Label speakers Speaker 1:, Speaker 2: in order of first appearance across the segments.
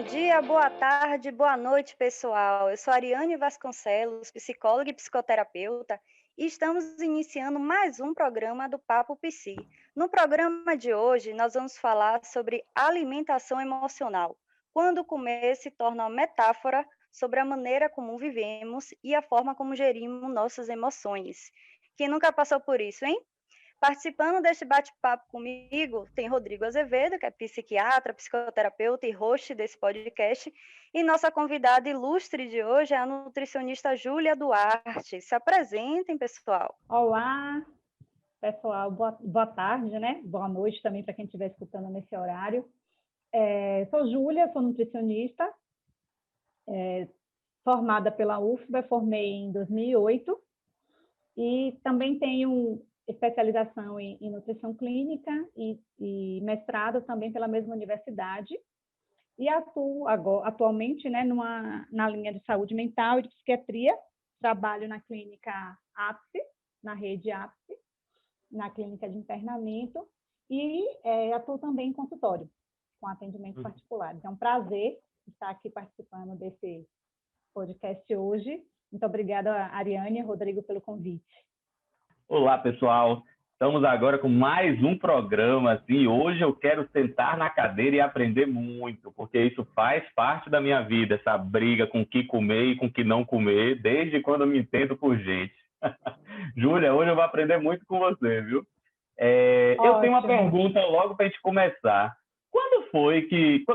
Speaker 1: dia, boa tarde, boa noite, pessoal. Eu sou Ariane Vasconcelos, psicóloga e psicoterapeuta, e estamos iniciando mais um programa do Papo Psi. No programa de hoje, nós vamos falar sobre alimentação emocional, quando comer se torna uma metáfora sobre a maneira como vivemos e a forma como gerimos nossas emoções. Quem nunca passou por isso, hein? Participando deste bate-papo comigo tem Rodrigo Azevedo, que é psiquiatra, psicoterapeuta e host desse podcast, e nossa convidada ilustre de hoje é a nutricionista Júlia Duarte. Se apresentem, pessoal.
Speaker 2: Olá, pessoal, boa tarde, né? Boa noite também para quem estiver escutando nesse horário. Sou Júlia, sou nutricionista, formada pela UFBA, formei em 2008 e também tenho especialização em nutrição clínica e mestrado também pela mesma universidade e atuo atualmente, né, na linha de saúde mental e de psiquiatria. Trabalho na clínica APSE, na rede APSE, na clínica de internamento e atuo também em consultório, com atendimento particular. Então, é um prazer estar aqui participando desse podcast hoje. Muito obrigada, Ariane e Rodrigo, pelo convite.
Speaker 3: Olá, pessoal. Estamos agora com mais um programa. Assim, hoje eu quero sentar na cadeira e aprender muito, porque isso faz parte da minha vida, essa briga com o que comer e com o que não comer, desde quando eu me entendo por gente. Júlia, hoje eu vou aprender muito com você, viu? Eu tenho uma pergunta logo para a gente começar.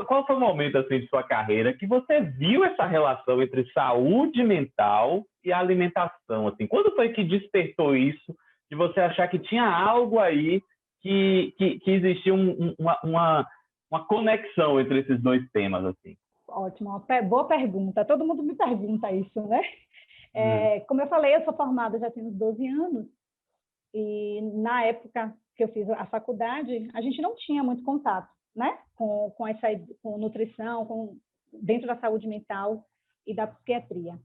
Speaker 3: Qual foi o momento assim, de sua carreira que você viu essa relação entre saúde mental e alimentação? Assim? Quando foi que despertou isso, de você achar que tinha algo aí, que existia uma conexão entre esses dois temas? Assim?
Speaker 2: Ótimo, boa pergunta. Todo mundo me pergunta isso, né? Como eu falei, eu sou formada já tem uns 12 anos, e na época que eu fiz a faculdade, a gente não tinha muito contato, né, com nutrição, dentro da saúde mental e da psiquiatria.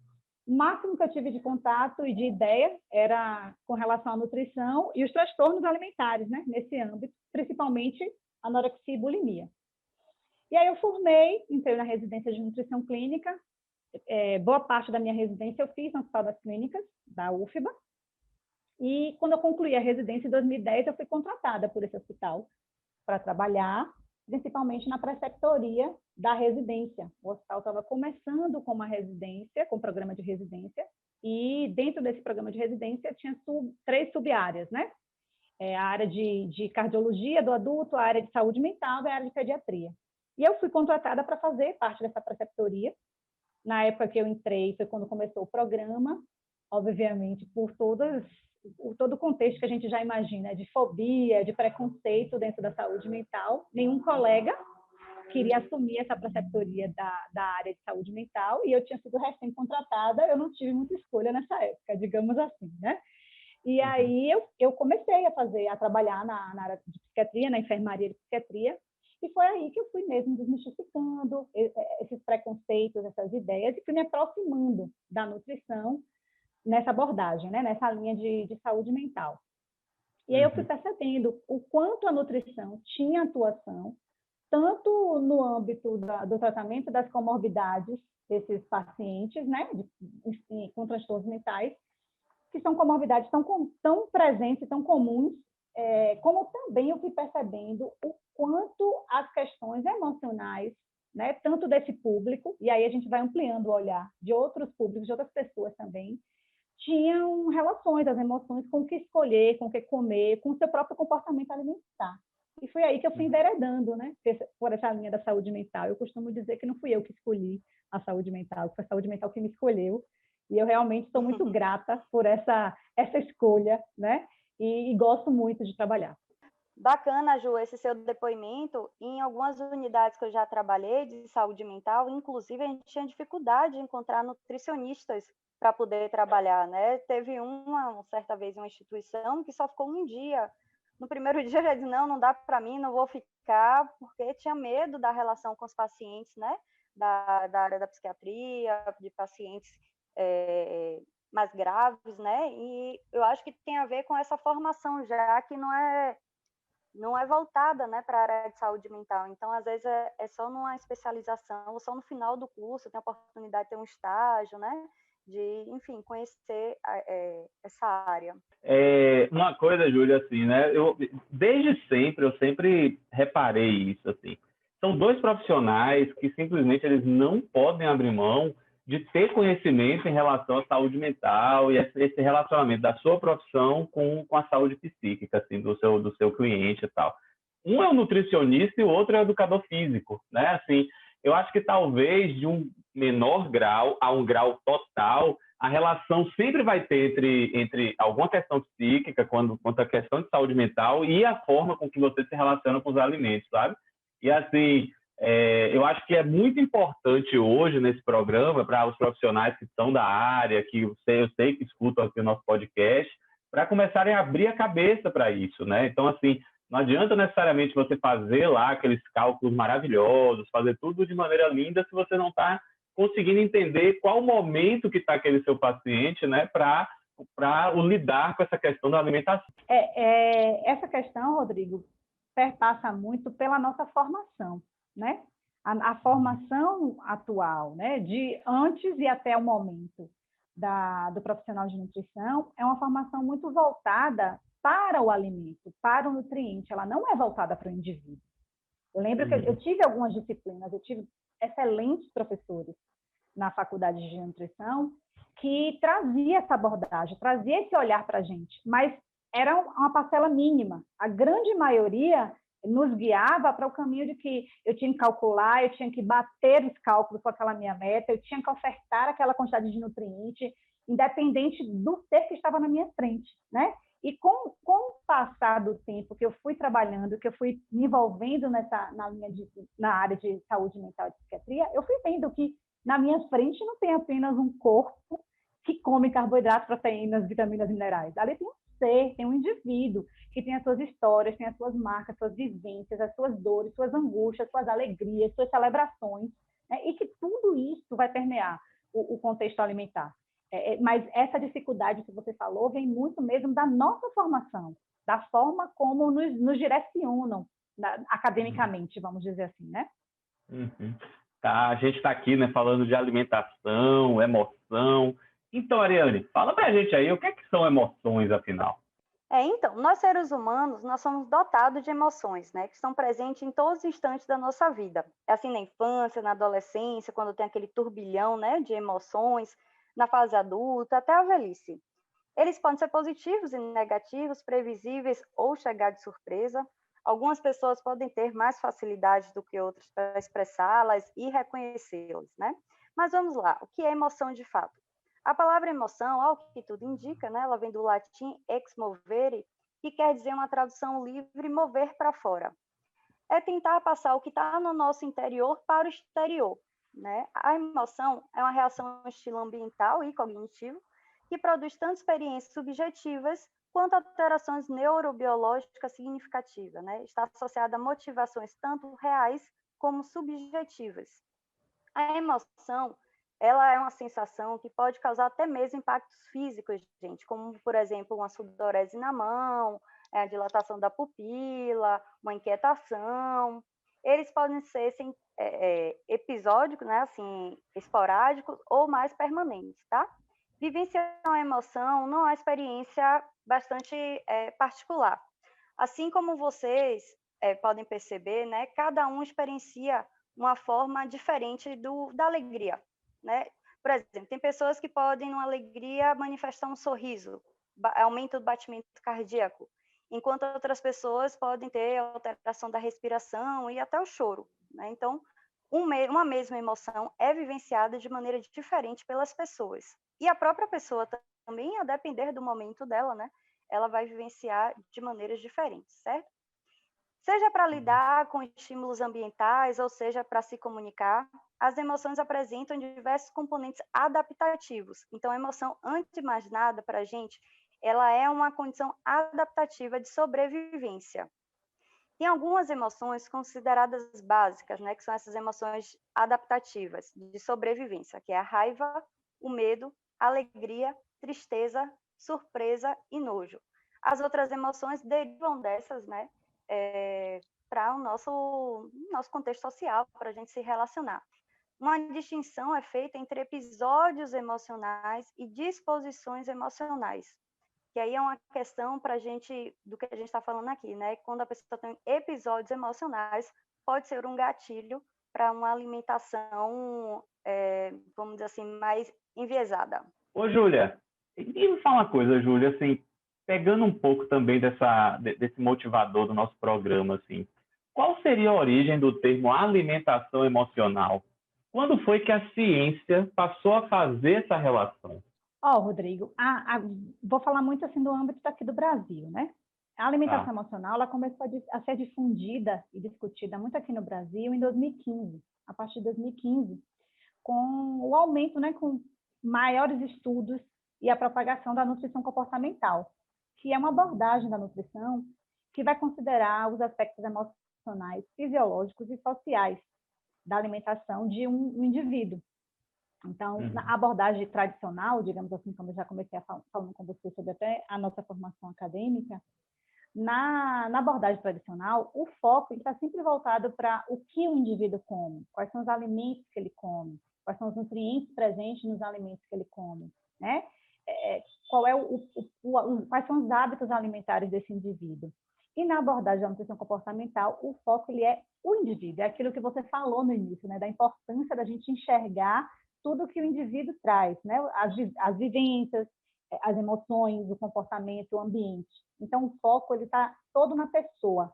Speaker 2: O máximo que eu tive de contato e de ideia era com relação à nutrição e os transtornos alimentares, né, nesse âmbito, principalmente anorexia e bulimia. E aí eu entrei na residência de nutrição clínica. Boa parte da minha residência eu fiz no Hospital das Clínicas, da UFBA, e quando eu concluí a residência em 2010, eu fui contratada por esse hospital para trabalhar, principalmente na preceptoria da residência. O hospital estava começando com uma residência, com um programa de residência, e dentro desse programa de residência tinha 3 sub-áreas, né? A área de cardiologia do adulto, a área de saúde mental e a área de pediatria. E eu fui contratada para fazer parte dessa preceptoria. Na época que eu entrei, foi quando começou o programa, obviamente, por todo o contexto que a gente já imagina, de fobia, de preconceito dentro da saúde mental. Nenhum colega queria assumir essa preceptoria da área de saúde mental, e eu tinha sido recém-contratada, eu não tive muita escolha nessa época, digamos assim, né? E aí eu comecei a trabalhar na área de psiquiatria, na enfermaria de psiquiatria, e foi aí que eu fui mesmo desmistificando esses preconceitos, essas ideias, e fui me aproximando da nutrição nessa abordagem, né? Nessa linha de saúde mental. E aí eu fui percebendo o quanto a nutrição tinha atuação, tanto no âmbito do tratamento das comorbidades desses pacientes, né? Com transtornos mentais, que são comorbidades tão presentes e tão comuns, como também eu fui percebendo o quanto as questões emocionais, né, tanto desse público, e aí a gente vai ampliando o olhar de outros públicos, de outras pessoas também, tinham relações, as emoções com o que escolher, com o que comer, com o seu próprio comportamento alimentar. E foi aí que eu fui enveredando, né, por essa linha da saúde mental. Eu costumo dizer que não fui eu que escolhi a saúde mental, foi a saúde mental que me escolheu. E eu realmente estou muito grata por essa escolha, né? E gosto muito de trabalhar.
Speaker 1: Bacana, Ju, esse seu depoimento. Em algumas unidades que eu já trabalhei de saúde mental, inclusive a gente tinha dificuldade de encontrar nutricionistas para poder trabalhar, né? Teve uma certa vez uma instituição que só ficou um dia. No primeiro dia eu já disse, não dá para mim, não vou ficar, porque tinha medo da relação com os pacientes, né? Da área da psiquiatria, de pacientes mais graves, né? E eu acho que tem a ver com essa formação já, que não é voltada, né, para a área de saúde mental. Então, às vezes, é só numa especialização, ou só no final do curso, tem a oportunidade de ter um estágio, né, de, enfim, conhecer essa área.
Speaker 3: Uma coisa, Júlia, assim, né? Desde sempre, eu sempre reparei isso, assim. São dois profissionais que simplesmente eles não podem abrir mão de ter conhecimento em relação à saúde mental e esse relacionamento da sua profissão com a saúde psíquica, assim, do seu cliente e tal. Um é o nutricionista e o outro é o educador físico, né? Assim, eu acho que talvez de um menor grau a um grau total, a relação sempre vai ter entre alguma questão psíquica, quanto a questão de saúde mental e a forma com que você se relaciona com os alimentos, sabe? E assim, eu acho que é muito importante hoje nesse programa para os profissionais que estão da área, que eu sei que escutam aqui o nosso podcast, para começarem a abrir a cabeça para isso, né? Então, assim, não adianta necessariamente você fazer lá aqueles cálculos maravilhosos, fazer tudo de maneira linda se você não está conseguindo entender qual o momento que está aquele seu paciente, né, para lidar com essa questão da alimentação.
Speaker 2: Essa questão, Rodrigo, perpassa muito pela nossa formação, né? A formação atual, né, de antes e até o momento do profissional de nutrição, é uma formação muito voltada para o alimento, para o nutriente, ela não é voltada para o indivíduo. Eu lembro que eu tive algumas disciplinas, eu tive excelentes professores na faculdade de nutrição que trazia essa abordagem, trazia esse olhar para a gente, mas era uma parcela mínima. A grande maioria nos guiava para o caminho de que eu tinha que calcular, eu tinha que bater os cálculos com aquela minha meta, eu tinha que ofertar aquela quantidade de nutriente, independente do ser que estava na minha frente, né? E com o passar do tempo que eu fui trabalhando, que eu fui me envolvendo na área de saúde mental e psiquiatria, eu fui vendo que na minha frente não tem apenas um corpo que come carboidratos, proteínas, vitaminas e minerais. Ali tem um ser, tem um indivíduo que tem as suas histórias, tem as suas marcas, suas vivências, as suas dores, suas angústias, suas alegrias, suas celebrações, né? E que tudo isso vai permear o contexto alimentar. Mas essa dificuldade que você falou vem muito mesmo da nossa formação, da forma como nos direcionam academicamente, vamos dizer assim, né?
Speaker 3: Uhum. Tá, a gente está aqui, né, falando de alimentação, emoção. Então, Ariane, fala pra gente aí, o que são emoções, afinal?
Speaker 1: Então, nós seres humanos, nós somos dotados de emoções, né, que estão presentes em todos os instantes da nossa vida. É assim na infância, na adolescência, quando tem aquele turbilhão, né, de emoções, na fase adulta, até a velhice. Eles podem ser positivos e negativos, previsíveis ou chegar de surpresa. Algumas pessoas podem ter mais facilidade do que outras para expressá-las e reconhecê-las, né? Mas vamos lá, o que é emoção de fato? A palavra emoção, ao que tudo indica, né, ela vem do latim ex movere, que quer dizer uma tradução livre, mover para fora. É tentar passar o que está no nosso interior para o exterior, né? A emoção é uma reação no estilo ambiental e cognitivo que produz tanto experiências subjetivas quanto alterações neurobiológicas significativas, né? Está associada a motivações tanto reais como subjetivas. A emoção, ela é uma sensação que pode causar até mesmo impactos físicos, gente, como, por exemplo, uma sudorese na mão, a dilatação da pupila, uma inquietação. Eles podem ser episódicos, né, assim, esporádicos ou mais permanentes, tá? Vivenciar uma emoção não é uma experiência bastante particular. Assim como vocês podem perceber, né, cada um experiencia uma forma diferente da alegria, né? Por exemplo, tem pessoas que podem, numa alegria, manifestar um sorriso, aumento do batimento cardíaco, enquanto outras pessoas podem ter alteração da respiração e até o choro, né? Então, uma mesma emoção é vivenciada de maneira diferente pelas pessoas. E a própria pessoa também, a depender do momento dela, né, ela vai vivenciar de maneiras diferentes, certo? Seja para lidar com estímulos ambientais, ou seja, para se comunicar, as emoções apresentam diversos componentes adaptativos. Então, a emoção, antes de mais nada, para a gente, ela é uma condição adaptativa de sobrevivência. Tem algumas emoções consideradas básicas, né, que são essas emoções adaptativas de sobrevivência, que é a raiva, o medo, a alegria, tristeza, surpresa e nojo. As outras emoções derivam dessas, né, para o nosso contexto social, para a gente se relacionar. Uma distinção é feita entre episódios emocionais e disposições emocionais, que aí é uma questão para a gente, do que a gente está falando aqui, né? Quando a pessoa tem episódios emocionais, pode ser um gatilho para uma alimentação, vamos dizer assim, mais enviesada.
Speaker 3: Ô, Júlia, e me fala uma coisa, Júlia, assim, pegando um pouco também desse motivador do nosso programa, assim, qual seria a origem do termo alimentação emocional? Quando foi que a ciência passou a fazer essa relação?
Speaker 2: Rodrigo, vou falar muito assim do âmbito aqui do Brasil, né? A alimentação emocional, ela começou a ser difundida e discutida muito aqui no Brasil em 2015, a partir de 2015, com o aumento, né, com maiores estudos e a propagação da nutrição comportamental, que é uma abordagem da nutrição que vai considerar os aspectos emocionais, fisiológicos e sociais da alimentação de um indivíduo. Então, na abordagem tradicional, digamos assim, como eu já comecei falando com você sobre até a nossa formação acadêmica, na abordagem tradicional, o foco está sempre voltado para o que o indivíduo come, quais são os alimentos que ele come, quais são os nutrientes presentes nos alimentos que ele come, né? Quais são os hábitos alimentares desse indivíduo. E na abordagem da nutrição comportamental, o foco ele é o indivíduo, é aquilo que você falou no início, né? Da importância da gente enxergar tudo que o indivíduo traz, né? As vivências, as emoções, o comportamento, o ambiente. Então, o foco ele está todo na pessoa.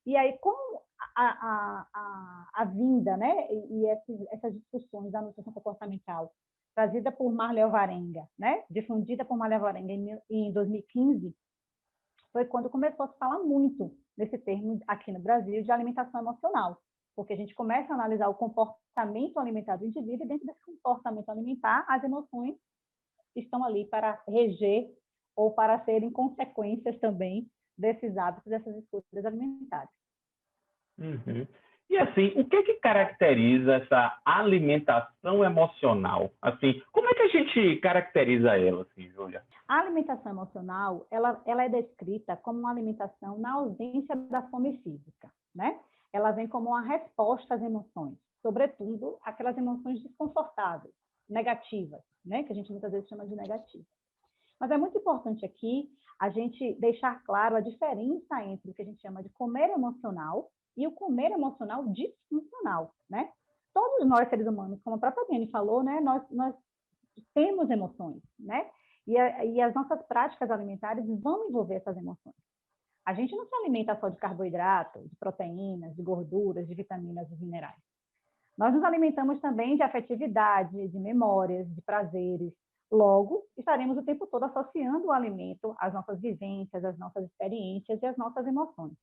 Speaker 2: E aí, com a vinda, né? E essas discussões da nutrição comportamental, trazida por Marley Alvarenga, né? Difundida por Marley Alvarenga em 2015, foi quando começou a se falar muito nesse termo aqui no Brasil de alimentação emocional, porque a gente começa a analisar o comportamento alimentar do indivíduo e dentro desse comportamento alimentar, as emoções estão ali para reger ou para serem consequências também desses hábitos, dessas escolhas alimentares.
Speaker 3: Uhum. E assim, o que caracteriza essa alimentação emocional? Assim, como é que a gente caracteriza ela, assim, Júlia?
Speaker 2: A alimentação emocional, ela é descrita como uma alimentação na ausência da fome física, né? Ela vem como uma resposta às emoções, sobretudo aquelas emoções desconfortáveis, negativas, né? Que a gente muitas vezes chama de negativas. Mas é muito importante aqui a gente deixar claro a diferença entre o que a gente chama de comer emocional e o comer emocional disfuncional, né? Todos nós, seres humanos, como a própria Dani falou, né? Nós temos emoções, né? E as nossas práticas alimentares vão envolver essas emoções. A gente não se alimenta só de carboidrato, de proteínas, de gorduras, de vitaminas e minerais. Nós nos alimentamos também de afetividade, de memórias, de prazeres. Logo, estaremos o tempo todo associando o alimento às nossas vivências, às nossas experiências e às nossas emoções.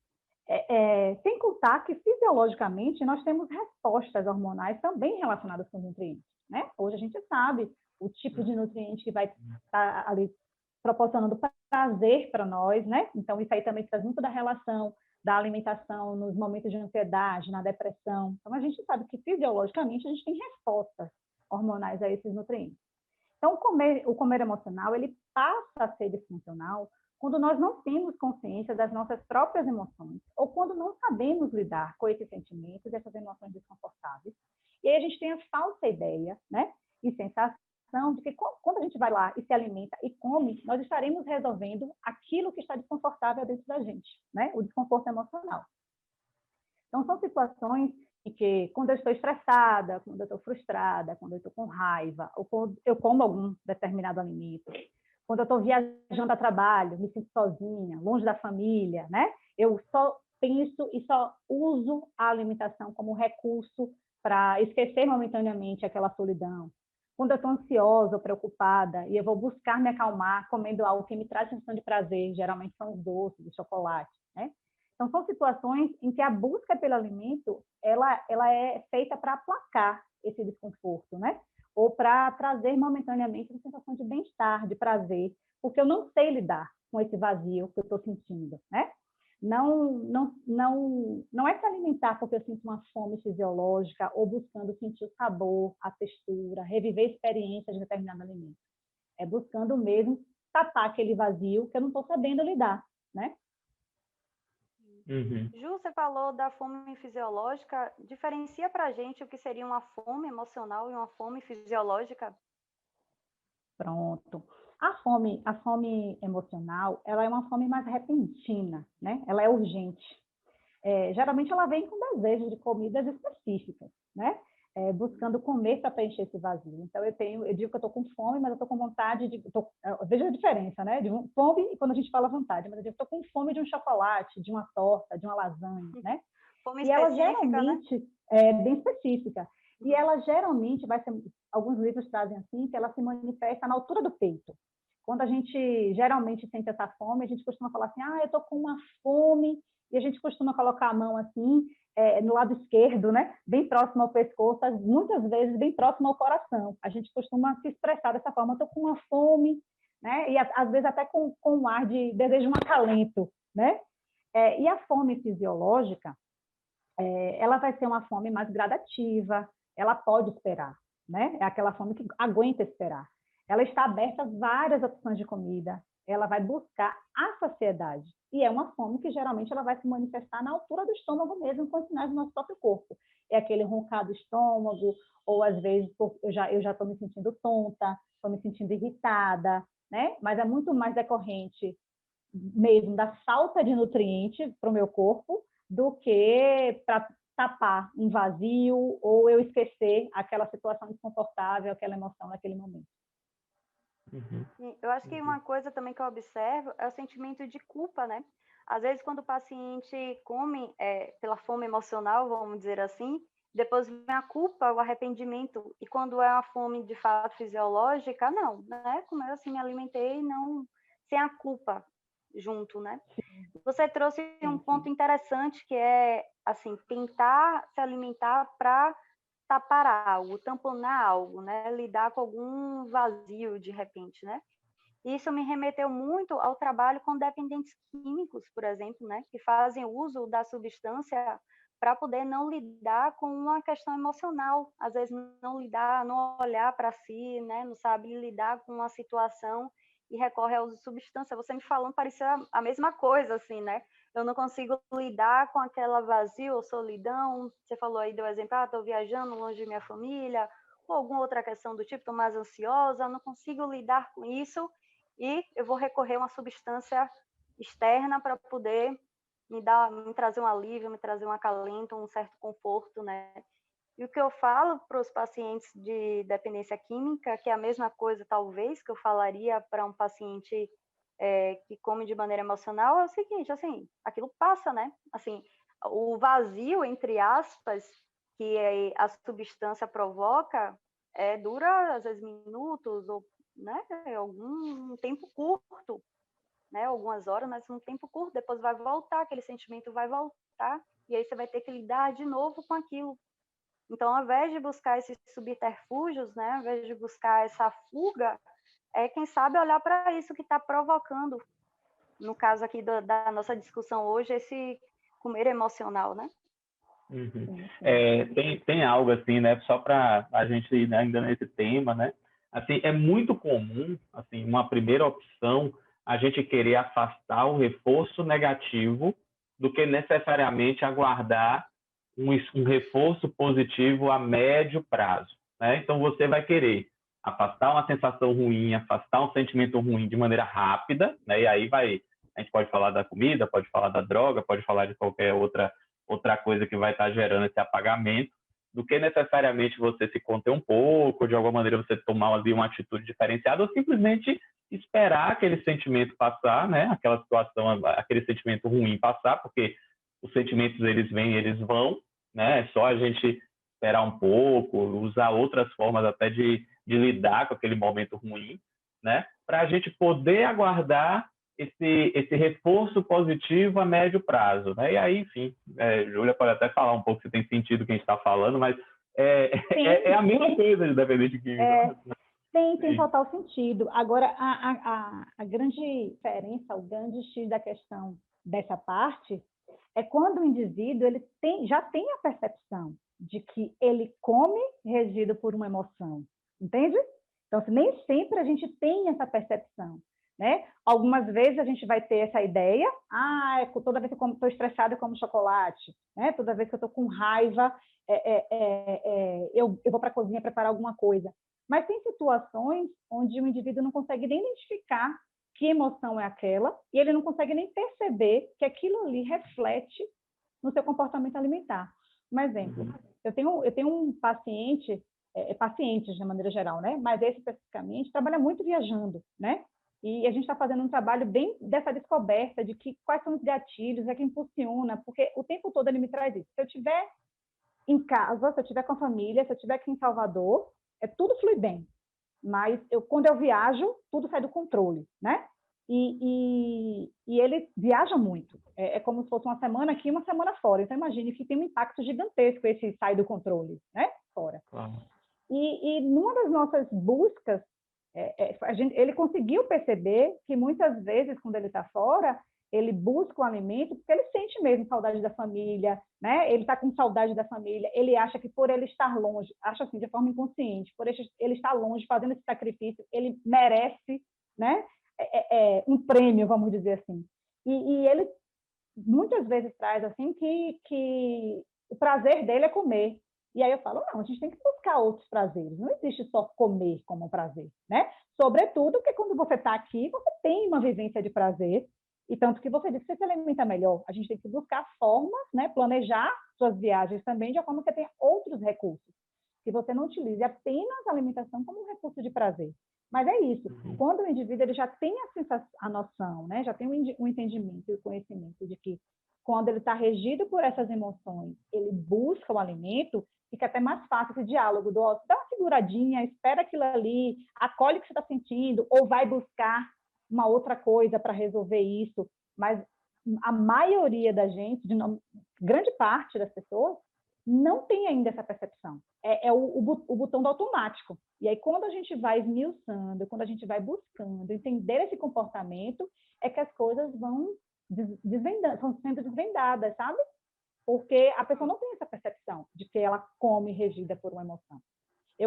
Speaker 2: Sem contar que, fisiologicamente, nós temos respostas hormonais também relacionadas com nutrientes, né? Hoje a gente sabe o tipo de nutriente que vai estar ali proporcionando prazer para nós, né? Então, isso aí também traz muito da relação da alimentação nos momentos de ansiedade, na depressão. Então, a gente sabe que, fisiologicamente, a gente tem respostas hormonais a esses nutrientes. Então, o comer emocional, ele passa a ser disfuncional quando nós não temos consciência das nossas próprias emoções, ou quando não sabemos lidar com esses sentimentos, essas emoções desconfortáveis. E aí a gente tem a falsa ideia, né, e sensação de que quando a gente vai lá e se alimenta e come, nós estaremos resolvendo aquilo que está desconfortável dentro da gente, né, o desconforto emocional. Então, são situações em que, quando eu estou estressada, quando eu estou frustrada, quando eu estou com raiva, ou quando eu como algum determinado alimento, quando eu estou viajando a trabalho, me sinto sozinha, longe da família, né? Eu só penso e só uso a alimentação como recurso para esquecer momentaneamente aquela solidão. Quando eu estou ansiosa ou preocupada e eu vou buscar me acalmar comendo algo que me traz sensação de prazer, geralmente são os doces, o chocolate, né? Então, são situações em que a busca pelo alimento, ela é feita para aplacar esse desconforto, né? Ou para trazer momentaneamente uma sensação de bem-estar, de prazer, porque eu não sei lidar com esse vazio que eu estou sentindo, né? Não é se alimentar porque eu sinto uma fome fisiológica ou buscando sentir o sabor, a textura, reviver experiências de determinado alimento. É buscando mesmo tapar aquele vazio que eu não estou sabendo lidar, né?
Speaker 3: Uhum.
Speaker 1: Ju, você falou da fome fisiológica. Diferencia para a gente o que seria uma fome emocional e uma fome fisiológica?
Speaker 2: Pronto. A fome emocional, ela é uma fome mais repentina, né? Ela é urgente. Geralmente ela vem com desejo de comidas específicas, né? Buscando comer para preencher esse vazio. Então eu digo que eu estou com fome, mas eu estou com vontade de, veja a diferença, né? De fome e quando a gente fala vontade, mas eu digo que estou com fome de um chocolate, de uma torta, de uma lasanha, né?
Speaker 1: Fome
Speaker 2: E ela
Speaker 1: específica, né?
Speaker 2: geralmente é bem específica. E ela geralmente vai ser, alguns livros trazem assim, que ela se manifesta na altura do peito. Quando a gente geralmente sente essa fome, a gente costuma falar assim, eu estou com uma fome, e a gente costuma colocar a mão assim, no lado esquerdo, né? Bem próximo ao pescoço, muitas vezes bem próximo ao coração. A gente costuma se expressar dessa forma, estou com uma fome, né? E às vezes até com um ar de desejo, um acalento, né? E a fome fisiológica, ela vai ser uma fome mais gradativa, ela pode esperar, né? É aquela fome que aguenta esperar. Ela está aberta a várias opções de comida, ela vai buscar a saciedade. E é uma fome que geralmente ela vai se manifestar na altura do estômago mesmo, com sinais do nosso próprio corpo. É aquele roncar do estômago, ou às vezes eu já estou me sentindo tonta, estou me sentindo irritada, né? Mas é muito mais decorrente mesmo da falta de nutrientes para o meu corpo do que para tapar um vazio ou eu esquecer aquela situação desconfortável, aquela emoção naquele momento.
Speaker 3: Uhum.
Speaker 1: Eu acho que uma coisa também que eu observo é o sentimento de culpa, né? Às vezes, quando o paciente come pela fome emocional, vamos dizer assim, depois vem a culpa, o arrependimento. E quando é uma fome de fato fisiológica, não, né? Como eu assim me alimentei, não sem a culpa junto, né? Você trouxe um
Speaker 2: Sim,
Speaker 1: ponto interessante que é assim tentar se alimentar para tapar algo, tamponar algo, né? Lidar com algum vazio de repente, né? Isso me remeteu muito ao trabalho com dependentes químicos, por exemplo, né, que fazem uso da substância para poder não lidar com uma questão emocional, às vezes não lidar, não olhar para si, né, não sabe lidar com uma situação e recorre ao uso de substância. Você me falando parecia a mesma coisa, assim, né? Eu não consigo lidar com aquela vazio ou solidão. Você falou aí, deu exemplo, estou viajando longe de minha família, ou alguma outra questão do tipo, estou mais ansiosa, não consigo lidar com isso e eu vou recorrer a uma substância externa para poder me trazer um alívio, me trazer um acalento, um certo conforto, né? E o que eu falo para os pacientes de dependência química, que é a mesma coisa, talvez, que eu falaria para um paciente que come de maneira emocional, é o seguinte, assim, aquilo passa, né? Assim, o vazio, entre aspas, que a substância provoca, dura, às vezes, minutos ou né, algum tempo curto, né, algumas horas, mas um tempo curto, depois vai voltar, aquele sentimento vai voltar, e aí você vai ter que lidar de novo com aquilo. Então, ao invés de buscar esses subterfúgios, né, ao invés de buscar essa fuga, quem sabe olhar para isso que está provocando, no caso aqui da nossa discussão hoje, esse comer emocional, né?
Speaker 3: Uhum.
Speaker 2: sim, sim.
Speaker 3: Tem algo assim, né? Só para a gente ir, né, ainda nesse tema, né? Assim, é muito comum, assim, uma primeira opção, a gente querer afastar o reforço negativo do que necessariamente aguardar um reforço positivo a médio prazo, né? Então você vai querer afastar uma sensação ruim, afastar um sentimento ruim de maneira rápida, né? E aí a gente pode falar da comida, pode falar da droga, pode falar de qualquer outra coisa que vai estar gerando esse apagamento, do que necessariamente você se conter um pouco, de alguma maneira você tomar ali uma atitude diferenciada, ou simplesmente esperar aquele sentimento passar, né? Aquela situação, aquele sentimento ruim passar, porque os sentimentos eles vêm, eles vão, né? É só a gente esperar um pouco, usar outras formas até de lidar com aquele momento ruim, né? Para a gente poder aguardar esse reforço positivo a médio prazo, né? E aí, enfim, Júlia pode até falar um pouco se tem sentido o que a gente está falando, mas é a mesma coisa de dependente químico.
Speaker 2: Tem total sentido. Agora, a grande diferença, o grande X da questão dessa parte é quando o indivíduo já tem a percepção de que ele come regido por uma emoção, entende? Então, nem sempre a gente tem essa percepção. né? Algumas vezes a gente vai ter essa ideia, toda vez que eu estou estressada eu como chocolate, né? Toda vez que eu estou com raiva, eu vou para a cozinha preparar alguma coisa. Mas tem situações onde o indivíduo não consegue nem identificar que emoção é aquela, e ele não consegue nem perceber que aquilo ali reflete no seu comportamento alimentar. Um exemplo, eu tenho um paciente, pacientes de maneira geral, né? Mas esse especificamente trabalha muito viajando, né? E a gente está fazendo um trabalho bem dessa descoberta de quais são os gatilhos, que impulsiona, porque o tempo todo ele me traz isso. Se eu estiver em casa, se eu estiver com a família, se eu estiver aqui em Salvador, tudo flui bem. Mas quando eu viajo, tudo sai do controle, né? E ele viaja muito. É como se fosse uma semana aqui e uma semana fora. Então, imagine que tem um impacto gigantesco esse sai do controle, né? Fora. Claro. E numa das nossas buscas, ele conseguiu perceber que muitas vezes, quando ele está fora, ele busca o alimento porque ele sente mesmo saudade da família, né? Ele está com saudade da família, ele acha que por ele estar longe, acha assim, de forma inconsciente, por ele estar longe, fazendo esse sacrifício, ele merece, né? Um prêmio, vamos dizer assim. E ele muitas vezes traz assim que o prazer dele é comer. E aí eu falo, não, a gente tem que buscar outros prazeres, não existe só comer como um prazer, né? Sobretudo porque quando você está aqui, você tem uma vivência de prazer, e tanto que você disse que você se alimenta melhor. A gente tem que buscar formas, né? Planejar suas viagens também de uma forma que você tenha outros recursos, que você não utilize apenas a alimentação como um recurso de prazer. Mas é isso, quando o indivíduo ele já tem a noção, né? Já tem o entendimento e o conhecimento de que quando ele está regido por essas emoções, ele busca o alimento, fica até mais fácil esse diálogo dá uma seguradinha, espera aquilo ali, acolhe o que você está sentindo, ou vai buscar uma outra coisa para resolver isso. Mas a maioria da gente, grande parte das pessoas, não tem ainda essa percepção. O botão do automático. E aí, quando a gente vai esmiuçando, quando a gente vai buscando entender esse comportamento, é que as coisas vão são sempre desvendadas, sabe? Porque a pessoa não tem essa percepção de que ela come regida por uma emoção.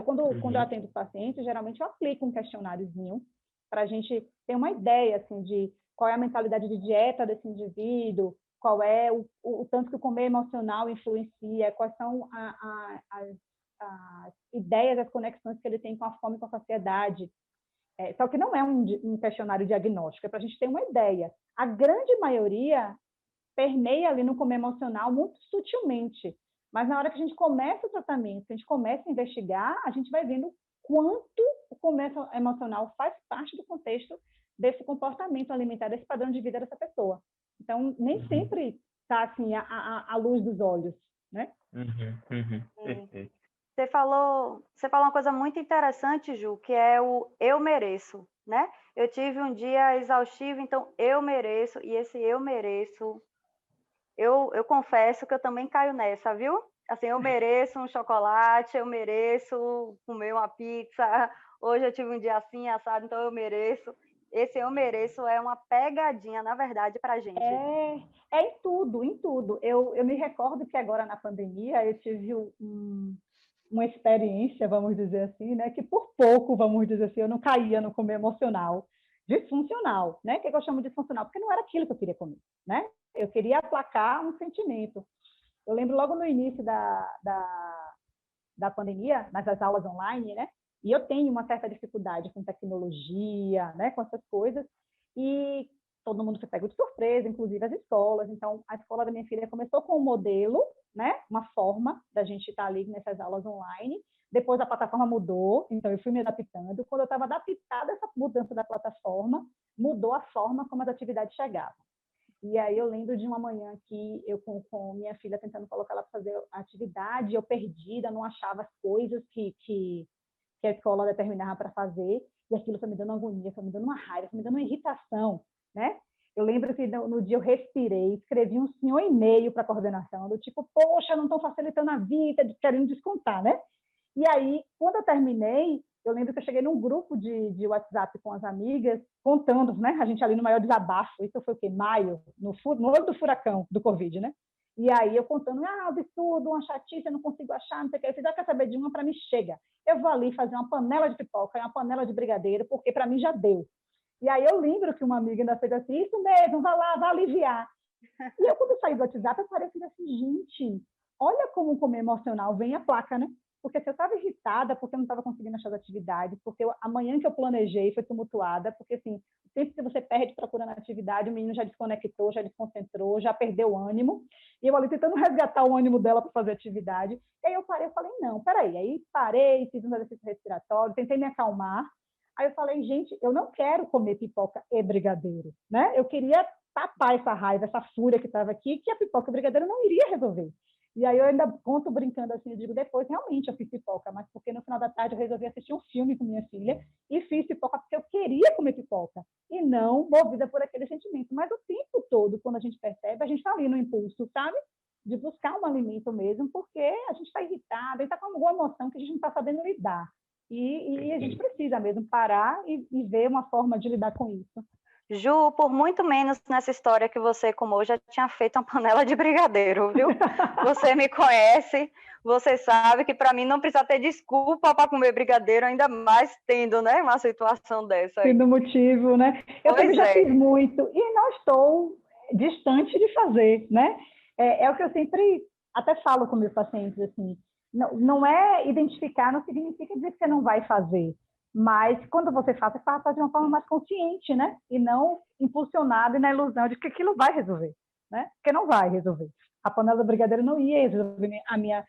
Speaker 2: Quando eu atendo os pacientes, geralmente eu aplico um questionáriozinho para a gente ter uma ideia assim, de qual é a mentalidade de dieta desse indivíduo, qual é o tanto que o comer emocional influencia, quais são as ideias, as conexões que ele tem com a fome e com a saciedade. Só que não é um questionário diagnóstico, é para a gente ter uma ideia. A grande maioria permeia ali no comer emocional muito sutilmente, mas na hora que a gente começa o tratamento, que a gente começa a investigar, a gente vai vendo quanto o comer emocional faz parte do contexto desse comportamento alimentar, desse padrão de vida dessa pessoa. Então, nem sempre está assim, à luz dos olhos, né?
Speaker 1: Você falou uma coisa muito interessante, Ju, que é o eu mereço, né? Eu tive um dia exaustivo, então eu mereço, e esse eu mereço, eu confesso que eu também caio nessa, viu? Assim, eu mereço um chocolate, eu mereço comer uma pizza, hoje eu tive um dia assim, assado, então eu mereço. Esse eu mereço é uma pegadinha, na verdade, para a gente.
Speaker 2: Em tudo, em tudo. Eu me recordo que agora na pandemia eu tive uma experiência, vamos dizer assim, né, que por pouco, vamos dizer assim, eu não caía no comer emocional, disfuncional, né? O que eu chamo de disfuncional? Porque não era aquilo que eu queria comer, né? Eu queria aplacar um sentimento. Eu lembro logo no início da pandemia, nas aulas online, né? E eu tenho uma certa dificuldade com tecnologia, né? Com essas coisas. E todo mundo foi pego de surpresa, inclusive as escolas. Então, a escola da minha filha começou com um modelo, né? Uma forma da gente estar ali nessas aulas online. Depois a plataforma mudou, então eu fui me adaptando. Quando eu estava adaptada a essa mudança da plataforma, mudou a forma como as atividades chegavam. E aí eu lembro de uma manhã que eu com minha filha tentando colocar ela para fazer a atividade, eu perdida, não achava as coisas que a escola determinava para fazer, e aquilo foi me dando agonia, foi me dando uma raiva, foi me dando uma irritação, né? Eu lembro que no dia eu respirei, escrevi um sim ou e-mail para a coordenação, do tipo, poxa, não estão facilitando a vida, querendo descontar, né? E aí, quando eu terminei, eu lembro que eu cheguei num grupo de WhatsApp com as amigas, contando, né? A gente ali no maior desabafo, isso foi o quê? Maio, no olho do furacão do Covid, né? E aí eu contando, absurdo, uma chatice, eu não consigo achar, não sei o que. Eu fiz, quer saber de uma, para mim chega. Eu vou ali fazer uma panela de pipoca e uma panela de brigadeiro, porque para mim já deu. E aí eu lembro que uma amiga ainda fez assim, isso mesmo, vai lá, vai aliviar. E eu, quando eu saí do WhatsApp, eu parei assim, gente, olha como comer emocional vem a placa, né? Porque se eu estava irritada, porque eu não estava conseguindo achar as atividades, porque amanhã que eu planejei foi tumultuada, porque assim, o tempo que você perde procurando atividade, o menino já desconectou, já desconcentrou, já perdeu o ânimo, e eu ali tentando resgatar o ânimo dela para fazer atividade. E aí eu parei, eu falei, não, peraí. Aí parei, fiz um exercício respiratório, tentei me acalmar. Aí eu falei, gente, eu não quero comer pipoca e brigadeiro, né? Eu queria tapar essa raiva, essa fúria que estava aqui, que a pipoca e o brigadeiro não iria resolver. E aí eu ainda conto brincando assim, eu digo, depois realmente eu fiz pipoca, mas porque no final da tarde eu resolvi assistir um filme com minha filha e fiz pipoca porque eu queria comer pipoca e não movida por aquele sentimento. Mas o tempo todo, quando a gente percebe, a gente está ali no impulso, sabe? De buscar um alimento mesmo, porque a gente está irritado, a gente está com alguma emoção que a gente não está sabendo lidar. E a gente precisa mesmo parar e ver uma forma de lidar com isso.
Speaker 1: Ju, por muito menos nessa história que você comou, já tinha feito uma panela de brigadeiro, viu? Você me conhece, você sabe que para mim não precisa ter desculpa para comer brigadeiro, ainda mais tendo, né, uma situação dessa aí.
Speaker 2: Tendo motivo, né? Eu também já fiz muito e não estou distante de fazer, né? É o que eu sempre até falo com meus pacientes, assim, não é identificar, não significa dizer que você não vai fazer, mas quando você faz de uma forma mais consciente, né? E não impulsionado e na ilusão de que aquilo vai resolver, né? Porque não vai resolver. A panela do brigadeiro não ia resolver a minha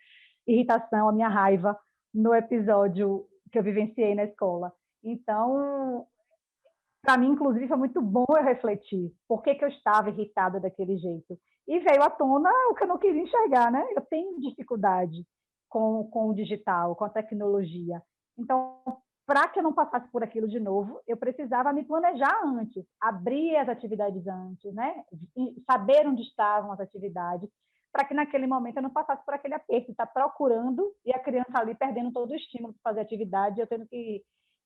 Speaker 2: irritação, a minha raiva no episódio que eu vivenciei na escola. Então, para mim, inclusive, foi muito bom eu refletir por que eu estava irritada daquele jeito. E veio à tona o que eu não queria enxergar, né? Eu tenho dificuldade com o digital, com a tecnologia. Então, para que eu não passasse por aquilo de novo, eu precisava me planejar antes, abrir as atividades antes, né? E saber onde estavam as atividades, para que naquele momento eu não passasse por aquele aperto de estar procurando e a criança ali perdendo todo o estímulo de fazer atividade, eu tendo que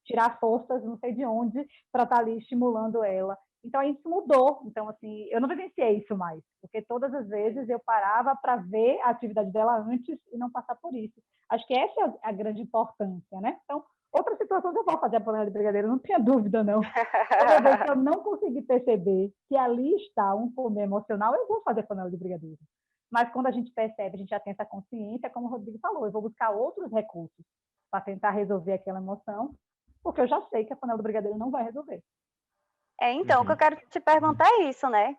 Speaker 2: tirar forças, não sei de onde, para estar ali estimulando ela. Então, isso mudou. Então, assim, eu não vivenciei isso mais, porque todas as vezes eu parava para ver a atividade dela antes e não passar por isso. Acho que essa é a grande importância, né? Então, outras situações eu vou fazer a panela de brigadeiro, não tenha dúvida, não. Toda vez que eu não conseguir perceber que ali está um comer emocional, eu vou fazer a panela de brigadeiro. Mas quando a gente percebe, a gente já tem essa consciência, como o Rodrigo falou, eu vou buscar outros recursos para tentar resolver aquela emoção, porque eu já sei que a panela do brigadeiro não vai resolver.
Speaker 1: Então, o que eu quero te perguntar é isso, né?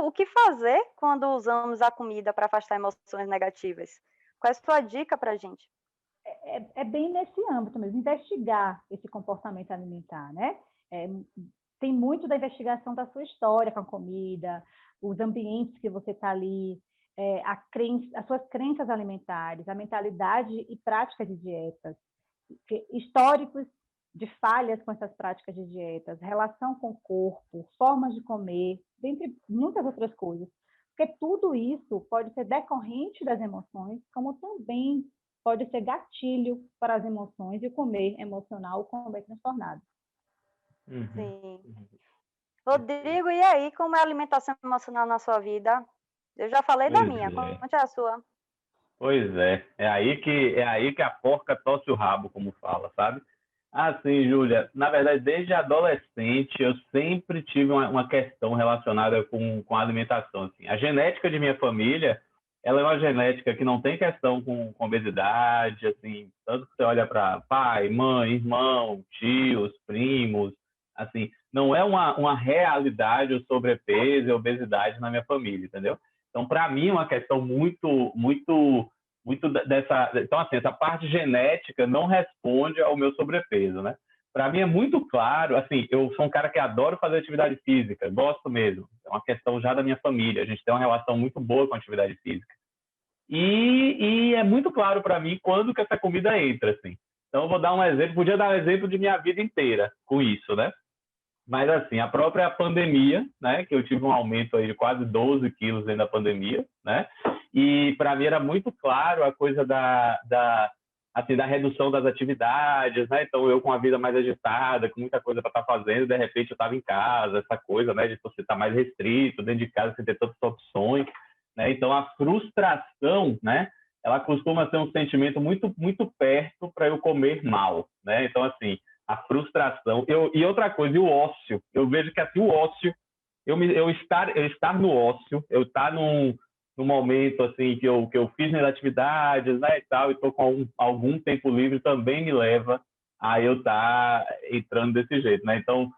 Speaker 1: O que fazer quando usamos a comida para afastar emoções negativas? Qual é a sua dica para a gente?
Speaker 2: É bem nesse âmbito mesmo, investigar esse comportamento alimentar, né? Tem muito da investigação da sua história com a comida, os ambientes que você está ali, as suas crenças alimentares, a mentalidade e prática de dietas, históricos de falhas com essas práticas de dietas, relação com o corpo, formas de comer, dentre muitas outras coisas. Porque tudo isso pode ser decorrente das emoções, como também pode ser gatilho para as emoções e o comer emocional, o comer transtornado.
Speaker 1: Sim. Rodrigo, e aí, como é a alimentação emocional na sua vida? Eu já falei da minha, conte a sua.
Speaker 3: Pois é, é aí que a porca torce o rabo, como fala, sabe? Assim, Júlia, na verdade, desde adolescente, eu sempre tive uma questão relacionada com a alimentação. Assim. A genética de minha família, ela é uma genética que não tem questão com obesidade, assim, tanto que você olha para pai, mãe, irmão, tios, primos, assim, não é uma realidade o sobrepeso e a obesidade na minha família, entendeu? Então, para mim, é uma questão muito dessa. Então, assim, essa parte genética não responde ao meu sobrepeso, né? Para mim é muito claro, assim, eu sou um cara que adoro fazer atividade física, gosto mesmo. É uma questão já da minha família, a gente tem uma relação muito boa com a atividade física. E é muito claro para mim quando que essa comida entra, assim. Então, eu vou dar um exemplo, podia dar um exemplo de minha vida inteira com isso, né? Mas, assim, a própria pandemia, né, que eu tive um aumento aí de quase 12 quilos dentro da pandemia, né, e para mim era muito claro a coisa assim, da redução das atividades, né, então eu com a vida mais agitada, com muita coisa para estar fazendo, de repente eu estava em casa, essa coisa, né, de você estar mais restrito dentro de casa, sem ter tantas opções, né, então a frustração, né, ela costuma ser um sentimento muito, muito perto para eu comer mal, né, então assim, a frustração. E outra coisa, e o ócio. Eu vejo que assim, o ócio, eu estar no ócio, eu estar num momento assim que eu fiz minhas atividades, né, e tal, e estou com algum tempo livre, também me leva a eu estar entrando desse jeito, né? Então,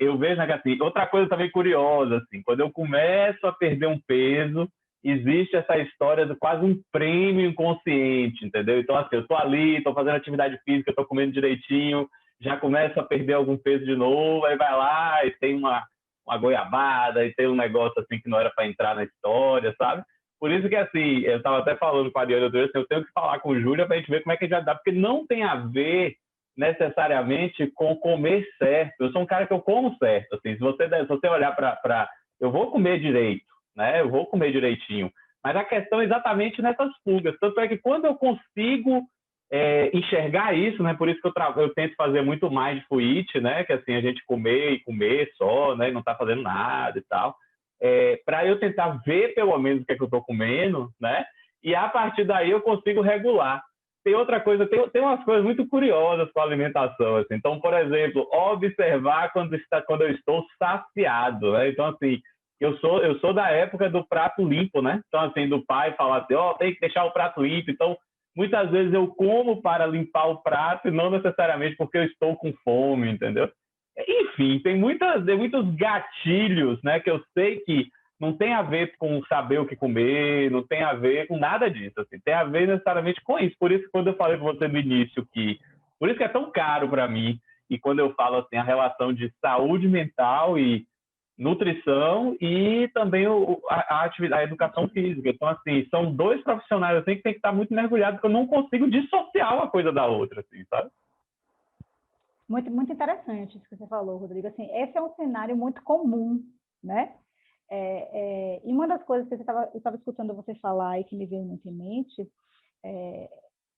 Speaker 3: eu vejo, né, que assim, outra coisa também curiosa, assim, quando eu começo a perder um peso, existe essa história de quase um prêmio inconsciente, entendeu? Então, assim, eu estou ali, estou fazendo atividade física, estou comendo direitinho, já começo a perder algum peso de novo, aí vai lá e tem uma goiabada e tem um negócio assim que não era para entrar na história, sabe? Por isso que, assim, eu estava até falando com a Ariane, assim, eu tenho que falar com o Júlia para a gente ver como é que a gente vai dar, porque não tem a ver necessariamente com comer certo. Eu sou um cara que eu como certo, assim, se você olhar para... Eu vou comer direito, né? Eu vou comer direitinho, mas a questão é exatamente nessas fugas. Tanto é que quando eu consigo enxergar isso, né? Por isso que eu tento fazer muito mindful eat, né? Que assim, a gente comer e comer só, né? Não tá fazendo nada e tal. Para eu tentar ver pelo menos o que é que eu estou comendo, né? E a partir daí eu consigo regular. Tem outra coisa, tem umas coisas muito curiosas com a alimentação, assim. Então, por exemplo, observar quando eu estou saciado, né? Então, assim, eu sou da época do prato limpo, né? Então, assim, do pai falar assim, tem que deixar o prato limpo. Então, muitas vezes eu como para limpar o prato e não necessariamente porque eu estou com fome, entendeu? Enfim, tem muitos gatilhos, né, que eu sei que não tem a ver com saber o que comer, não tem a ver com nada disso, assim, tem a ver necessariamente com isso. Por isso, quando eu falei com você no início por isso que é tão caro para mim, e quando eu falo assim, a relação de saúde mental e nutrição e também a educação física. Então, assim, são dois profissionais assim, que tem que estar muito mergulhados, porque eu não consigo dissociar uma coisa da outra, assim, sabe?
Speaker 2: Muito, muito interessante isso que você falou, Rodrigo. Assim, esse é um cenário muito comum, né? E uma das coisas que eu estava escutando você falar e que me veio muito em mente é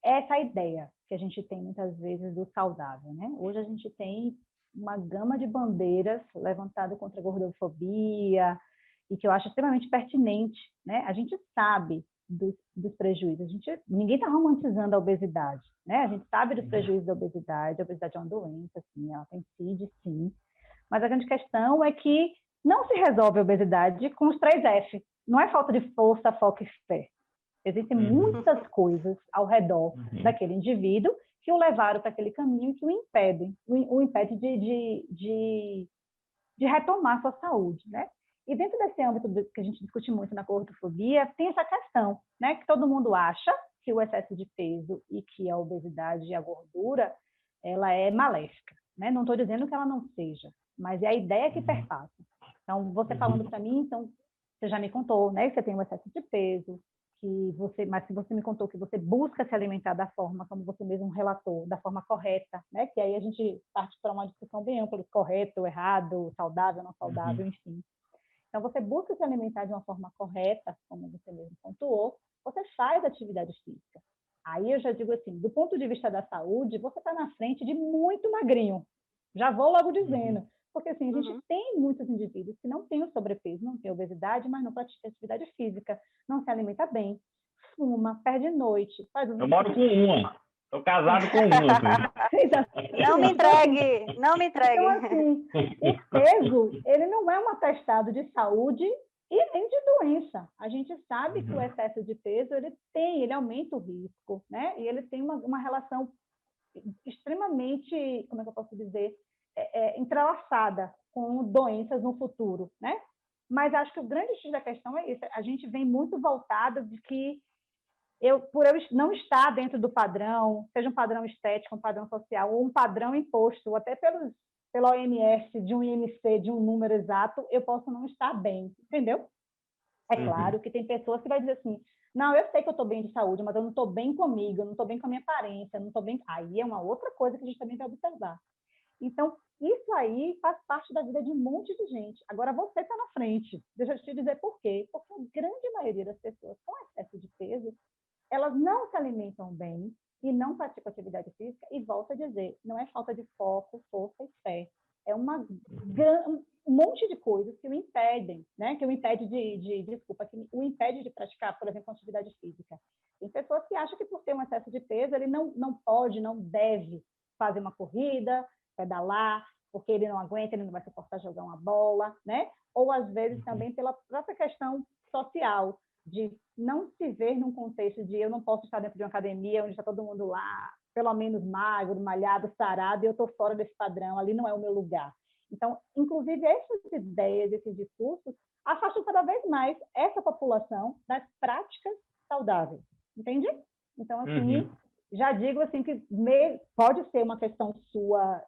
Speaker 2: essa ideia que a gente tem muitas vezes do saudável, né? Hoje a gente tem uma gama de bandeiras levantada contra a gordofobia e que eu acho extremamente pertinente, né? A gente sabe dos prejuízos, ninguém está romantizando a obesidade, né? A gente sabe dos prejuízos da obesidade, a obesidade é uma doença, sim, ela tem CID, sim, mas a grande questão é que não se resolve a obesidade com os 3F, não é falta de força, foco e fé. Existem muitas coisas ao redor daquele indivíduo que o levaram para aquele caminho que o impede de retomar sua saúde, né? E dentro desse âmbito que a gente discute muito na gordofobia, tem essa questão, né? Que todo mundo acha que o excesso de peso e que a obesidade e a gordura, ela é maléfica, né? Não estou dizendo que ela não seja, mas é a ideia que perpassa. Então, você falando para mim, então, você já me contou, né? Que você tem um excesso de peso, mas que você me contou que você busca se alimentar da forma, como você mesmo relatou, da forma correta, né? Que aí a gente parte para uma discussão bem ampla, correto, errado, saudável, não saudável, enfim. Então, você busca se alimentar de uma forma correta, como você mesmo pontuou, você faz atividade física. Aí eu já digo assim, do ponto de vista da saúde, você está na frente de muito magrinho. Já vou logo dizendo. Porque assim, a gente tem muitos indivíduos que não têm o sobrepeso, não têm obesidade, mas não praticam atividade física, não se alimenta bem, fuma, perde noite, faz
Speaker 3: Eu moro com uma. Estou casado com uma, assim.
Speaker 1: Não me entregue, não me entregue.
Speaker 2: Então, assim, o peso, ele não é um atestado de saúde e nem de doença. A gente sabe que o excesso de peso, ele aumenta o risco, né? E ele tem uma relação extremamente, como é que eu posso dizer, entrelaçada com doenças no futuro, né? Mas acho que o grande X da questão é isso. A gente vem muito voltado de que por eu não estar dentro do padrão, seja um padrão estético, um padrão social, ou um padrão imposto, ou até pela OMS, de um IMC, de um número exato, eu posso não estar bem, entendeu? É claro que tem pessoas que vão dizer assim, não, eu sei que eu estou bem de saúde, mas eu não estou bem comigo, eu não estou bem com a minha aparência, eu não estou bem... Aí é uma outra coisa que a gente também vai observar. Então, isso aí faz parte da vida de um monte de gente. Agora, você está na frente. Deixa eu te dizer por quê. Porque a grande maioria das pessoas com excesso de peso, elas não se alimentam bem e não praticam atividade física, e volto a dizer, não é falta de foco, força e fé. É um monte de coisas que o impedem, né? Que o impede que o impede de praticar, por exemplo, atividade física. Tem pessoas que acham que por ter um excesso de peso, ele não pode, não deve fazer uma corrida, pedalar, porque ele não aguenta, ele não vai suportar jogar uma bola, né? Ou, às vezes, também pela própria questão social, de não se ver num contexto de eu não posso estar dentro de uma academia onde está todo mundo lá, pelo menos magro, malhado, sarado, e eu estou fora desse padrão, ali não é o meu lugar. Então, inclusive, essas ideias, esses discursos, afastam cada vez mais essa população das práticas saudáveis, entende? Então, assim, já digo assim que pode ser uma questão sua,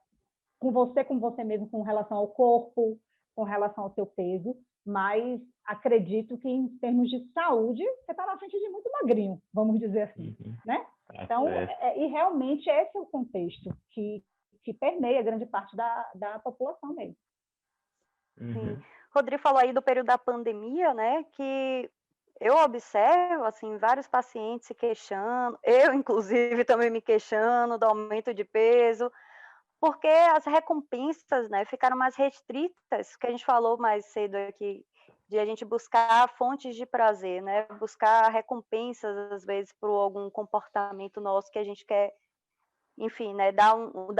Speaker 2: com você mesmo, com relação ao corpo, com relação ao seu peso, mas acredito que em termos de saúde, você está na frente de muito magrinho, vamos dizer assim, né? Então, e realmente esse é o contexto que permeia grande parte da população mesmo.
Speaker 1: Rodrigo falou aí do período da pandemia, né, que eu observo, assim, vários pacientes se queixando, eu, inclusive, também me queixando do aumento de peso, porque as recompensas, né, ficaram mais restritas, que a gente falou mais cedo aqui, de a gente buscar fontes de prazer, né, buscar recompensas, às vezes, por algum comportamento nosso que a gente quer, enfim, né, dar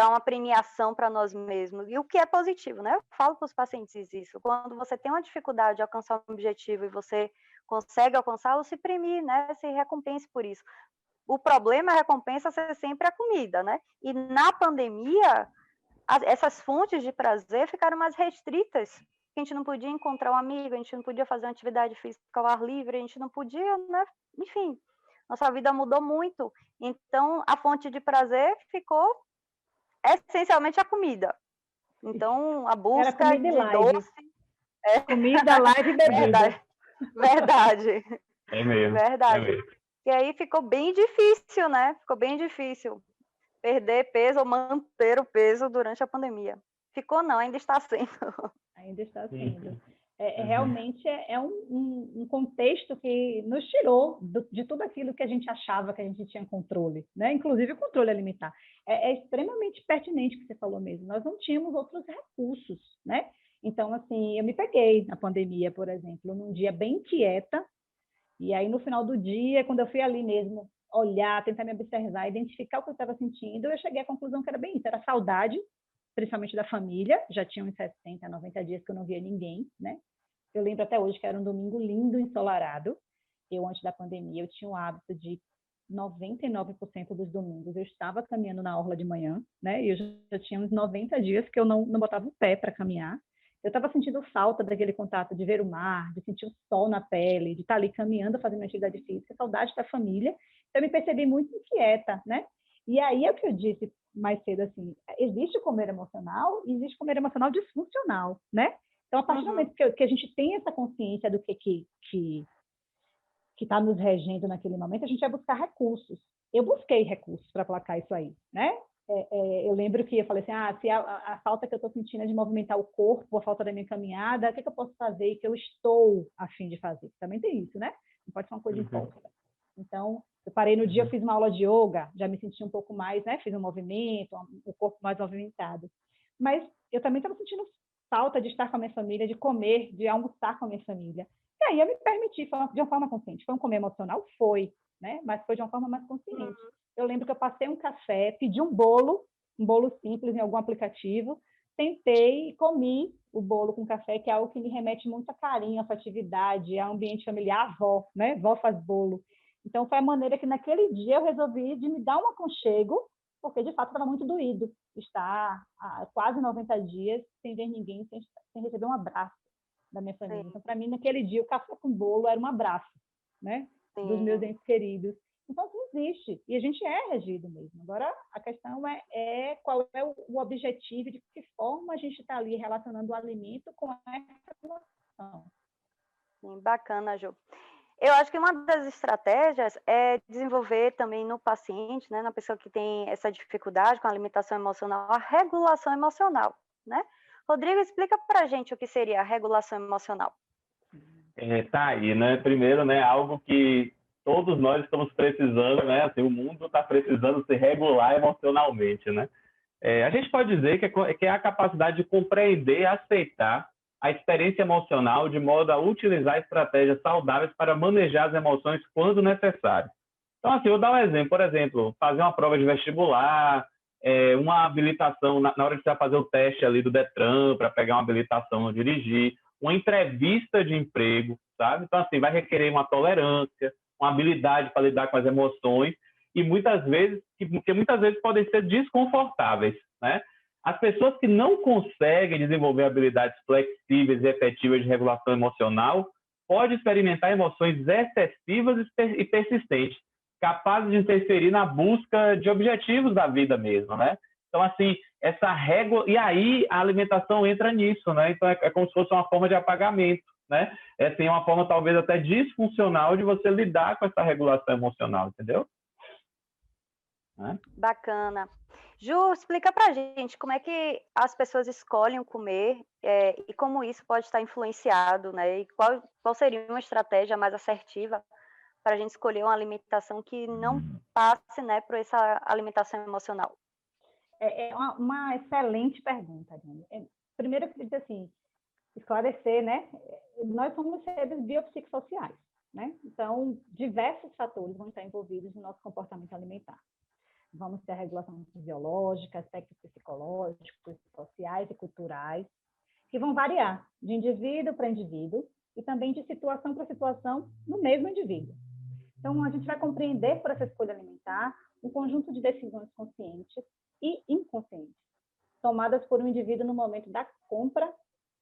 Speaker 1: uma premiação para nós mesmos, e o que é positivo, né, eu falo para os pacientes isso, quando você tem uma dificuldade de alcançar um objetivo e você consegue alcançá-lo, se premie, né, se recompense por isso. O problema, a recompensa ser sempre a comida, né, e na pandemia, essas fontes de prazer ficaram mais restritas, a gente não podia encontrar um amigo, a gente não podia fazer uma atividade física ao ar livre, a gente não podia, né, enfim, nossa vida mudou muito, então a fonte de prazer ficou essencialmente a comida. Então, a busca de doce...
Speaker 2: Comida, live e bebida.
Speaker 1: Verdade.
Speaker 3: É mesmo.
Speaker 1: Verdade.
Speaker 3: É mesmo.
Speaker 1: E aí ficou bem difícil, né? Ficou bem difícil perder peso ou manter o peso durante a pandemia. Ficou não, ainda está sendo.
Speaker 2: Ainda está sendo. Realmente é um contexto que nos tirou de tudo aquilo que a gente achava que a gente tinha controle, né? Inclusive o controle alimentar. É extremamente pertinente o que você falou mesmo. Nós não tínhamos outros recursos, né? Então, assim, eu me peguei na pandemia, por exemplo, num dia bem quieta, e aí no final do dia, quando eu fui ali mesmo olhar, tentar me observar, identificar o que eu estava sentindo, eu cheguei à conclusão que era bem isso, era saudade, principalmente da família, já tinha uns 60, 90 dias que eu não via ninguém, né? Eu lembro até hoje que era um domingo lindo, ensolarado. Eu, antes da pandemia, eu tinha o hábito de 99% dos domingos eu estava caminhando na orla de manhã, né? E eu já tinha uns 90 dias que eu não botava o pé para caminhar. Eu estava sentindo falta daquele contato de ver o mar, de sentir o sol na pele, de estar ali caminhando, fazendo atividade física, saudade da família. Então, eu me percebi muito inquieta, né? E aí é o que eu disse mais cedo, assim, existe comer emocional e existe comer emocional disfuncional, né? Então, a partir do momento que a gente tem essa consciência do que está nos regendo naquele momento, a gente vai buscar recursos. Eu busquei recursos para aplacar isso aí, né? Eu lembro que eu falei assim, se a falta que eu estou sentindo é de movimentar o corpo, a falta da minha caminhada, o que eu posso fazer que eu estou a fim de fazer? Também tem isso, né? Não pode ser uma coisa imposta. Então, eu parei no dia, eu fiz uma aula de yoga, já me senti um pouco mais, né? Fiz um movimento, o corpo mais movimentado. Mas eu também estava sentindo falta de estar com a minha família, de comer, de almoçar com a minha família. E aí eu me permiti, de uma forma consciente. Foi um comer emocional? Foi, né? Mas foi de uma forma mais consciente. Eu lembro que eu passei um café, pedi um bolo simples em algum aplicativo, sentei e comi o bolo com café, que é algo que me remete muito a carinho, afetividade, a ambiente familiar, a avó, né? Vó faz bolo. Então, foi a maneira que naquele dia eu resolvi de me dar um aconchego, porque de fato estava muito doído estar há quase 90 dias sem ver ninguém, sem receber um abraço da minha família. Então, para mim, naquele dia, o café com bolo era um abraço, né? Dos meus entes queridos. Então, isso existe. E a gente é regido mesmo. Agora, a questão é qual é o objetivo, de que forma a gente está ali relacionando o alimento com essa relação.
Speaker 1: Bacana, Ju. Eu acho que uma das estratégias é desenvolver também no paciente, né, na pessoa que tem essa dificuldade com a alimentação emocional, a regulação emocional, né? Rodrigo, explica para a gente o que seria a regulação emocional.
Speaker 3: Tá aí, né? Primeiro, né, algo que todos nós estamos precisando, né? Assim, o mundo está precisando se regular emocionalmente, né? A gente pode dizer que é a capacidade de compreender e aceitar a experiência emocional de modo a utilizar estratégias saudáveis para manejar as emoções quando necessário. Então, assim, eu vou dar um exemplo. Por exemplo, fazer uma prova de vestibular, uma habilitação, na hora que você vai fazer o teste ali do Detran, para pegar uma habilitação a dirigir, uma entrevista de emprego, sabe? Então, assim, vai requerer uma tolerância, uma habilidade para lidar com as emoções, e muitas vezes podem ser desconfortáveis, né? As pessoas que não conseguem desenvolver habilidades flexíveis e efetivas de regulação emocional podem experimentar emoções excessivas e persistentes, capazes de interferir na busca de objetivos da vida mesmo, né? Então, assim, essa régua... E aí a alimentação entra nisso, né? Então, é como se fosse uma forma de apagamento, né? Assim, uma forma talvez até disfuncional de você lidar com essa regulação emocional, entendeu?
Speaker 1: Bacana. Ju, explica pra gente como é que as pessoas escolhem comer e como isso pode estar influenciado, né? E qual seria uma estratégia mais assertiva para a gente escolher uma alimentação que não passe, né, por essa alimentação emocional?
Speaker 2: É uma excelente pergunta, Aline. Primeiro, eu queria dizer assim, esclarecer, né? Nós somos seres biopsicossociais, né? Então, diversos fatores vão estar envolvidos no nosso comportamento alimentar. Vamos ter a regulação fisiológica, aspectos psicológicos, sociais e culturais, que vão variar de indivíduo para indivíduo e também de situação para situação no mesmo indivíduo. Então, a gente vai compreender por essa escolha alimentar um conjunto de decisões conscientes e inconscientes, tomadas por um indivíduo no momento da compra,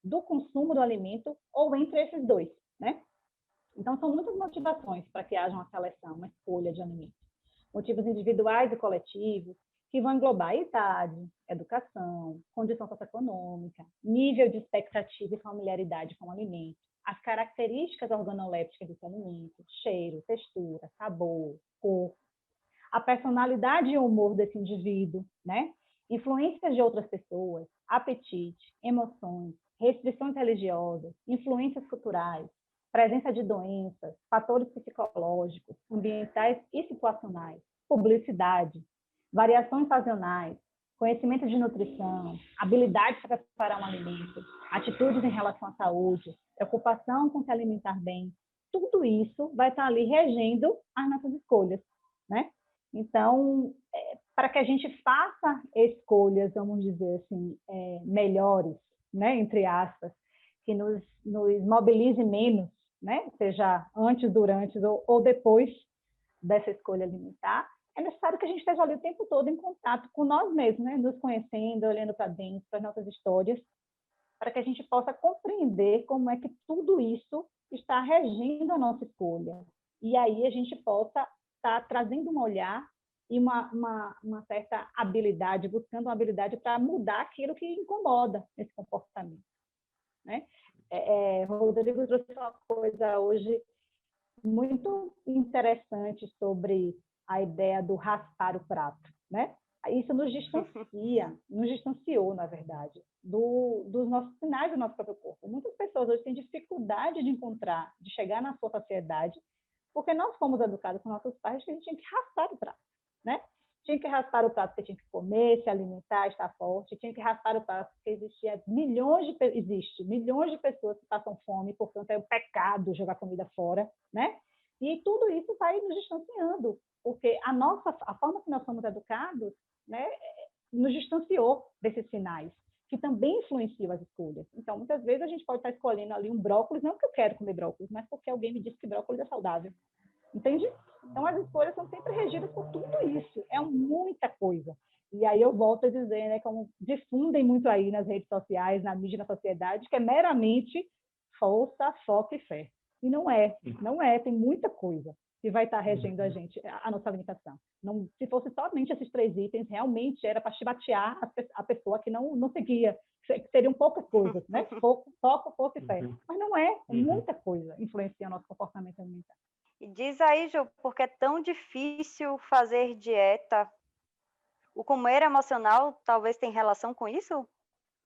Speaker 2: do consumo do alimento ou entre esses dois, né? Então, são muitas motivações para que haja uma seleção, uma escolha de alimentos. Motivos individuais e coletivos, que vão englobar idade, educação, condição socioeconômica, nível de expectativa e familiaridade com o alimento, as características organolépticas desse alimento, cheiro, textura, sabor, cor, a personalidade e o humor desse indivíduo, né? Influências de outras pessoas, apetite, emoções, restrições religiosas, influências culturais, presença de doenças, fatores psicológicos, ambientais e situacionais, publicidade, variações sazonais, conhecimento de nutrição, habilidade para preparar um alimento, atitudes em relação à saúde, preocupação com se alimentar bem, tudo isso vai estar ali regendo as nossas escolhas, né? Então, para que a gente faça escolhas, vamos dizer assim, melhores, né, entre aspas, que nos mobilize menos, né, seja antes, durante ou depois dessa escolha alimentar, é necessário que a gente esteja ali o tempo todo em contato com nós mesmos, né, nos conhecendo, olhando para dentro, para as nossas histórias, para que a gente possa compreender como é que tudo isso está regendo a nossa escolha. E aí a gente possa estar trazendo um olhar e uma certa habilidade, buscando uma habilidade para mudar aquilo que incomoda esse comportamento, né? Rodrigo trouxe uma coisa hoje muito interessante sobre a ideia do raspar o prato, né? Isso nos distanciou, na verdade, dos nossos sinais do nosso próprio corpo. Muitas pessoas hoje têm dificuldade de chegar na sua saciedade, porque nós fomos educados com nossos pais que a gente tinha que raspar o prato, né? Tinha que raspar o prato porque tinha que comer, se alimentar, estar forte. Tinha que raspar o prato porque existe milhões de pessoas que passam fome, portanto é um pecado jogar comida fora, né? E tudo isso vai nos distanciando, porque a forma que nós somos educados, né, nos distanciou desses sinais, que também influenciam as escolhas. Então, muitas vezes a gente pode estar escolhendo ali um brócolis, não porque eu quero comer brócolis, mas porque alguém me disse que brócolis é saudável. Entende? Então, as escolhas são sempre regidas por tudo isso. É muita coisa. E aí eu volto a dizer, né, como difundem muito aí nas redes sociais, na mídia, na sociedade, que é meramente força, foco e fé. E não é, tem muita coisa que vai estar regendo a gente, a nossa alimentação. Não, se fosse somente esses 3 itens, realmente era para chibatear a pessoa que não seguia. Seriam poucas coisas, né? Foco, força e fé. Mas não é muita coisa influencia o nosso comportamento alimentar.
Speaker 1: E diz aí, Ju, por que é tão difícil fazer dieta? O comer emocional talvez tenha relação com isso?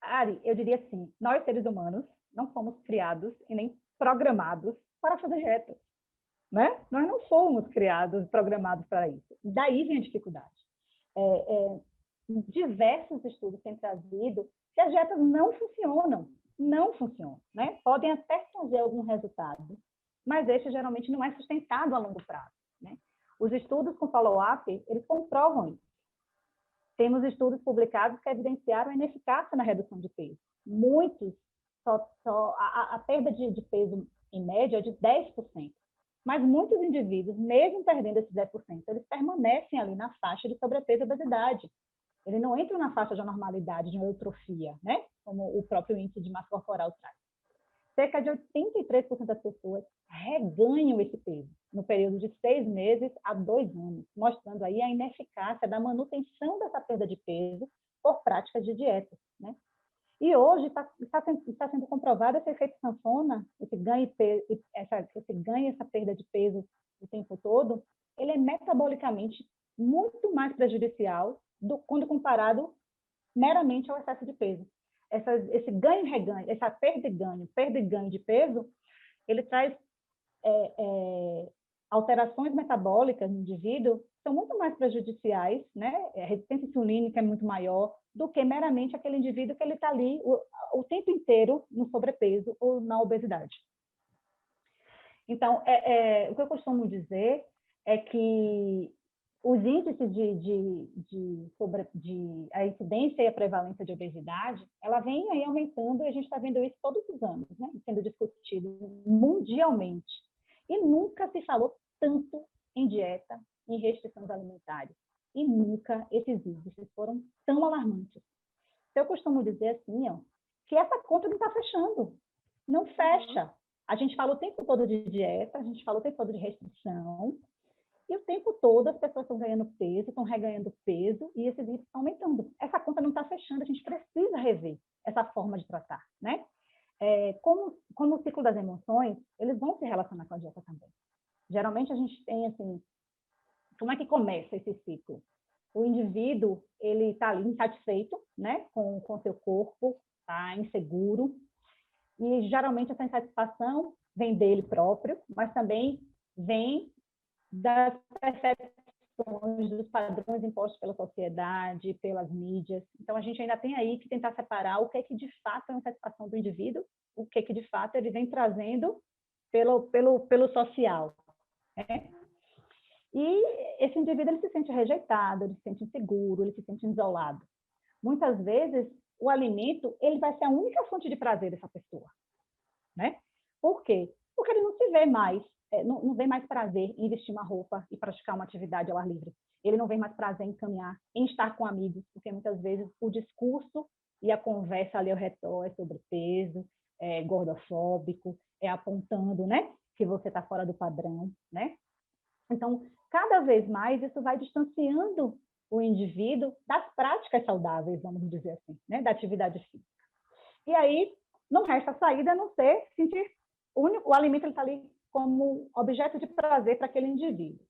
Speaker 2: Ari, eu diria assim, nós seres humanos não fomos criados e nem programados para fazer dieta, né? Nós não fomos criados, programados para isso. Daí vem a dificuldade. Diversos estudos têm trazido que as dietas não funcionam, né? Podem até trazer algum resultado, mas esse geralmente não é sustentado a longo prazo, né? Os estudos com follow-up, eles comprovam isso. temos estudos publicados que evidenciaram a ineficácia na redução de peso. Muitos, a perda de peso, em média, é de 10%. Mas muitos indivíduos, mesmo perdendo esses 10%, eles permanecem ali na faixa de sobrepeso e obesidade. Eles não entram na faixa de anormalidade, de eutrofia, né? Como o próprio índice de massa corporal traz. Cerca de 83% das pessoas reganham esse peso no período de 6 meses a 2 anos, mostrando aí a ineficácia da manutenção dessa perda de peso por práticas de dieta, né? E hoje está sendo comprovado esse efeito sanfona, esse ganho e essa perda de peso o tempo todo, ele é metabolicamente muito mais prejudicial quando comparado meramente ao excesso de peso. Esse ganho e reganho, essa perda e ganho de peso, ele traz alterações metabólicas no indivíduo que são muito mais prejudiciais, né? A resistência insulínica é muito maior do que meramente aquele indivíduo que ele está ali o tempo inteiro no sobrepeso ou na obesidade. Então, o que eu costumo dizer é que os índices a incidência e a prevalência de obesidade, ela vem aí aumentando e a gente está vendo isso todos os anos, né? Sendo discutido mundialmente. E nunca se falou tanto em dieta, em restrições alimentares. E nunca esses índices foram tão alarmantes. Eu costumo dizer assim, que essa conta não está fechando. Não fecha. A gente fala o tempo todo de dieta, a gente fala o tempo todo de restrição, e o tempo todo as pessoas estão ganhando peso, estão reganhando peso, e esses índices estão aumentando. Essa conta não está fechando, a gente precisa rever essa forma de tratar, né? Como o ciclo das emoções, eles vão se relacionar com a dieta também. Geralmente a gente tem, assim, como é que começa esse ciclo? O indivíduo, ele está ali insatisfeito, né, com seu corpo, está inseguro, e geralmente essa insatisfação vem dele próprio, mas também vem das percepções, dos padrões impostos pela sociedade, pelas mídias. Então, a gente ainda tem aí que tentar separar o que é que de fato é uma satisfação do indivíduo, o que é que de fato ele vem trazendo pelo social, né? E esse indivíduo, ele se sente rejeitado, ele se sente inseguro, ele se sente isolado. Muitas vezes, o alimento, ele vai ser a única fonte de prazer dessa pessoa, né? Por quê? Porque ele não se vê mais, não vê mais prazer em vestir uma roupa e praticar uma atividade ao ar livre. Ele não vê mais prazer em caminhar, em estar com amigos, porque muitas vezes o discurso e a conversa ali ao redor é sobre peso, é gordofóbico, é apontando, né, que você está fora do padrão, né? Então, cada vez mais isso vai distanciando o indivíduo das práticas saudáveis, vamos dizer assim, né, da atividade física. E aí, não resta saída a não ser sentir o alimento está ali como objeto de prazer para aquele indivíduo.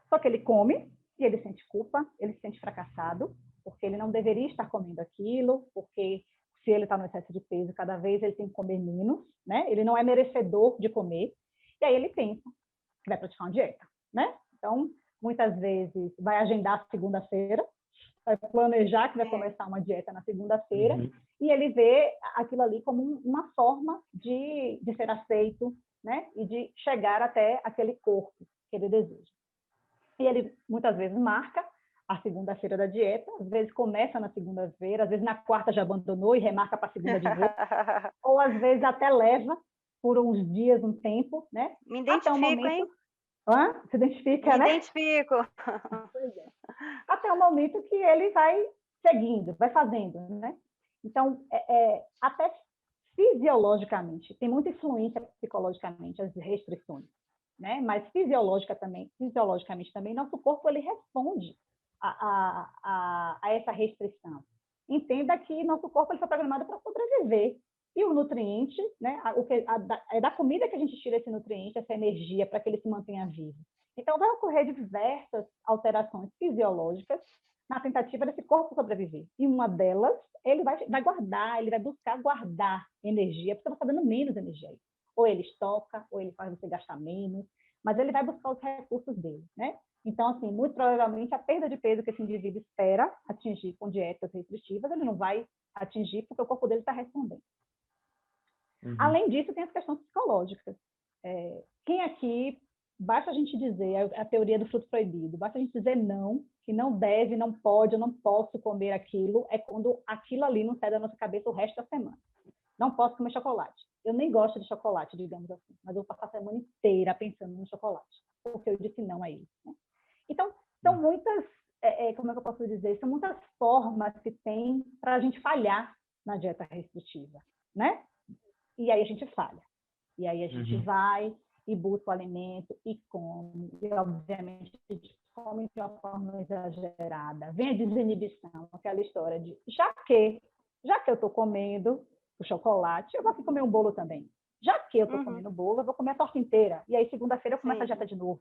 Speaker 2: Só que ele come e ele sente culpa, ele se sente fracassado, porque ele não deveria estar comendo aquilo, porque se ele está no excesso de peso, cada vez ele tem que comer menos, né? Ele não é merecedor de comer, e aí ele pensa que vai praticar uma dieta, né? Então, muitas vezes vai agendar segunda-feira, vai planejar que vai começar uma dieta na segunda-feira, e ele vê aquilo ali como uma forma de ser aceito, né? E de chegar até aquele corpo que ele deseja. E ele, muitas vezes, marca a segunda-feira da dieta, às vezes começa na segunda-feira, às vezes na quarta já abandonou e remarca para a segunda de novo, ou às vezes até leva por uns dias, um tempo, né?
Speaker 1: Me identifico, até o momento... hein?
Speaker 2: Se identifica, né?
Speaker 1: Me identifico.
Speaker 2: Pois é. Até o momento que ele vai seguindo, vai fazendo, né? Então, até fisiologicamente, tem muita influência psicologicamente as restrições, né? Mas fisiologicamente também, nosso corpo ele responde a essa restrição. Entenda que nosso corpo ele foi programado para sobreviver. E o nutriente, né? É da comida que a gente tira esse nutriente, essa energia, para que ele se mantenha vivo. Então, vai ocorrer diversas alterações fisiológicas na tentativa desse corpo sobreviver. E uma delas, ele vai guardar, ele vai buscar guardar energia, porque você está dando menos energia aí. Ou ele estoca, ou ele faz você gastar menos, mas ele vai buscar os recursos dele, né? Então, assim, muito provavelmente, a perda de peso que esse indivíduo espera atingir com dietas restritivas, ele não vai atingir porque o corpo dele está respondendo. Além disso, tem as questões psicológicas. Quem aqui, basta a gente dizer, a teoria do fruto proibido, basta a gente dizer não, que não deve, não pode, eu não posso comer aquilo, é quando aquilo ali não sai da nossa cabeça o resto da semana. Não posso comer chocolate. Eu nem gosto de chocolate, digamos assim, mas eu vou passar a semana inteira pensando no chocolate, porque eu disse não a ele, né? Então, são muitas, como é que eu posso dizer? São muitas formas que tem para a gente falhar na dieta restritiva, né? E aí a gente falha. E aí a gente vai e busca o alimento e come. E, obviamente, a gente come de uma forma exagerada. Vem a desinibição, aquela história de já que eu estou comendo o chocolate, eu vou aqui comer um bolo também. Já que eu estou comendo bolo, eu vou comer a torta inteira. E aí, segunda-feira, eu começo a dieta de novo.